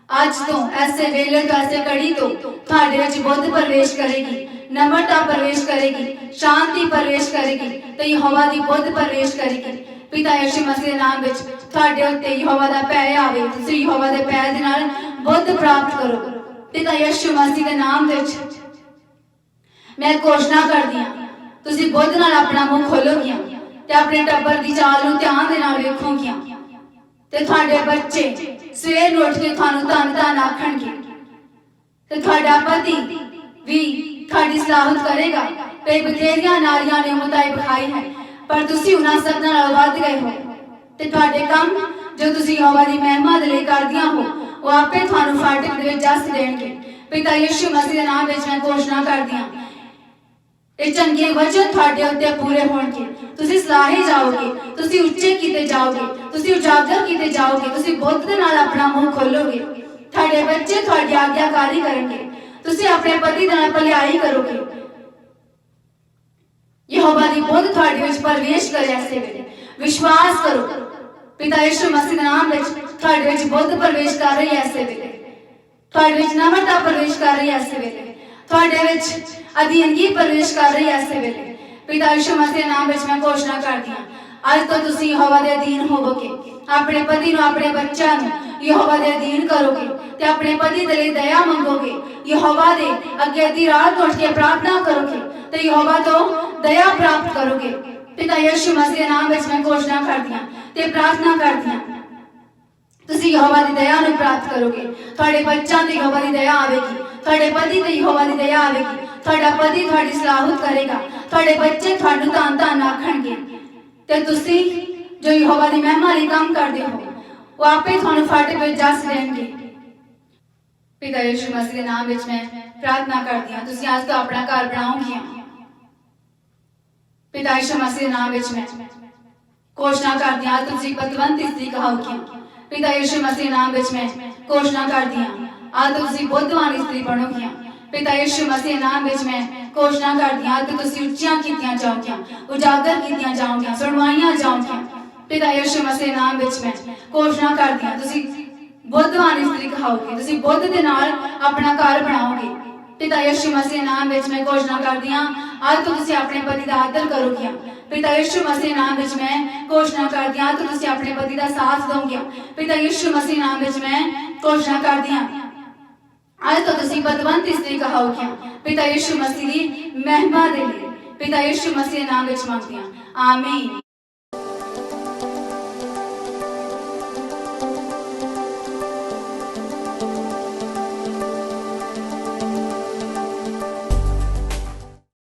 आज तो ऐसे वेले तो ऐसे कड़ी तो थाड़े विच बुद्ध प्रवेश करेगी, नम्रता प्रवेश करेगी, शांति प्रवेश करेगी तो यहोवा दी बुद्ध प्रवेश करेगी। पिता यीशु मसीह दे नाम विच थाड़े उत्ते यहोवा दा भय आवे, तुसीं यहोवा दे भय दे नाल बुद्ध प्राप्त करो। पिता यीशु मसीह दे नाम विच मैं घोषणा करदी हां तुसीं बुद्ध नाल अपना मुंह खोलोगियां ते अपने टब्बर दी चाल नूं ध्यान दे नाल वेखोगियां ते तुहाडे बच्चे सवेर नूं उठ के तुहानूं धन धन आखणगे ते तुहाडा पति भी तुहाडी सलाहत करेगा। कई बथेरियां नारियां ने उमताई विखाई है पर तुसीं उन्हां सबनां नाल वध गए हो ते तुहाडे काम जो तुसीं यहोवा दी महिमा दे लई करदियां हो वो आपे तुहानूं फाटक दे विच जस देणगे। पिता यीशु मसीह दे नाम विच मैं घोषणा करदी हां ਇਹ ਚੰਗੇ ਵਚਨ ਤੁਹਾਡੇ ਉੱਤੇ ਪੂਰੇ ਹੋਣਗੇ। ਤੁਸੀਂ ਸਲਾਹੇ ਜਾਓਗੇ, ਤੁਸੀਂ ਉੱਚੇ ਕੀਤੇ ਜਾਓਗੇ, ਤੁਸੀਂ ਉਜਾਗਰ ਕੀਤੇ ਜਾਓਗੇ, ਤੁਸੀਂ ਬੁੱਧ ਦੇ ਨਾਲ ਆਪਣਾ ਮੂੰਹ ਖੋਲੋਗੇ। ਤੁਹਾਡੇ ਬੱਚੇ ਤੁਹਾਡੀ ਆਗਿਆਕਾਰੀ ਕਰਨਗੇ, ਤੁਸੀਂ ਆਪਣੇ ਪਤੀ ਦੇ ਨਾਲ ਭਲਾਈ ਕਰੋਗੇ। यहोवा दी बुद्ध तुहाडे विच प्रवेश करे ऐसे वेले विश्वास करो पिता यीशु मसीह दे नाम विच तुहाडे विच बुद्ध प्रवेश कर रही है ऐसे वेले तुहाडे विच नम्रता प्रवेश कर रही है ऐसे वेले तुहाडे विच अधीनगी प्रवेश कर रही है ऐसे वेले पिता यीशु मसीह दे नाम विच मैं घोषणा करदी हां अज तो तुसी यहोवा दे अधीन होवोगे अपने पति नु अपने बच्चा नु यहोवा दे अधीन करोगे ते अपने पति दे लिए दया मंगोगे यहोवा दे अगे अधी रात उठ के प्रार्थना करोगे ते यहोवा तो दया प्राप्त करोगे पिता यीशु मसीह दे नाम विच मैं घोषणा करदी हां ते प्रार्थना करदी हां तुसी यहोवा दी दया नु प्राप्त करोगे तुहाडे बच्चा ते यहोवा दी दया आवेगी तुहाडे पति ते यहोवा दी दया आवेगी तुहाडा पति तुहाडी सलाहत करेगा तुहाडे बच्चे तुहानू धन धन आखणगे ते तुसी जो यहोवा दी महिमा लई काम करदे हो वो आपे तुहानू फट पे जस देणगे पिता यीशु मसीह दे नाम विच मैं प्रार्थना करदी हां तुसी आज तो अपना घर बनाओगे पिता यीशु मसीह दे नाम विच मैं घोषणा करदी हां तुसी पतवंत स्त्री कहोगे पिता यीशु मसीह दे नाम विच मैं घोषणा करदी हां आज तुसी बुद्धवान स्त्री बनोगे पिता यीशु मसीह दे नाम विच मैं घोषणा करदी हां कि तुसी उच्चियां कीतियां जाओगे उजागर कीतियां जाओगे सुनवाइयां जाओगे पिता यीशु मसीह दे नाम विच मैं घोषणा करदी हां तुसी बुद्धवान स्त्री कहोगे तुसी बुद्ध दे नाल अपना घर बनाओगे पिता यीशु मसीह दे नाम विच मैं घोषणा करदी हां आज तो तुसी अपने पति दा आदर करोगे पिता यीशु मसीह दे नाम विच मैं घोषणा करदी हां तो तुसी अपने पति दा साथ दोगे पिता यीशु मसीह दे नाम विच मैं घोषणा करदी हां आज तो तुसी पतवंत स्त्री कहोगे पिता यीशु मसीह दी महिमा दे लिए पिता यीशु मसीह दे नाम विच मांगदी हां आमीन।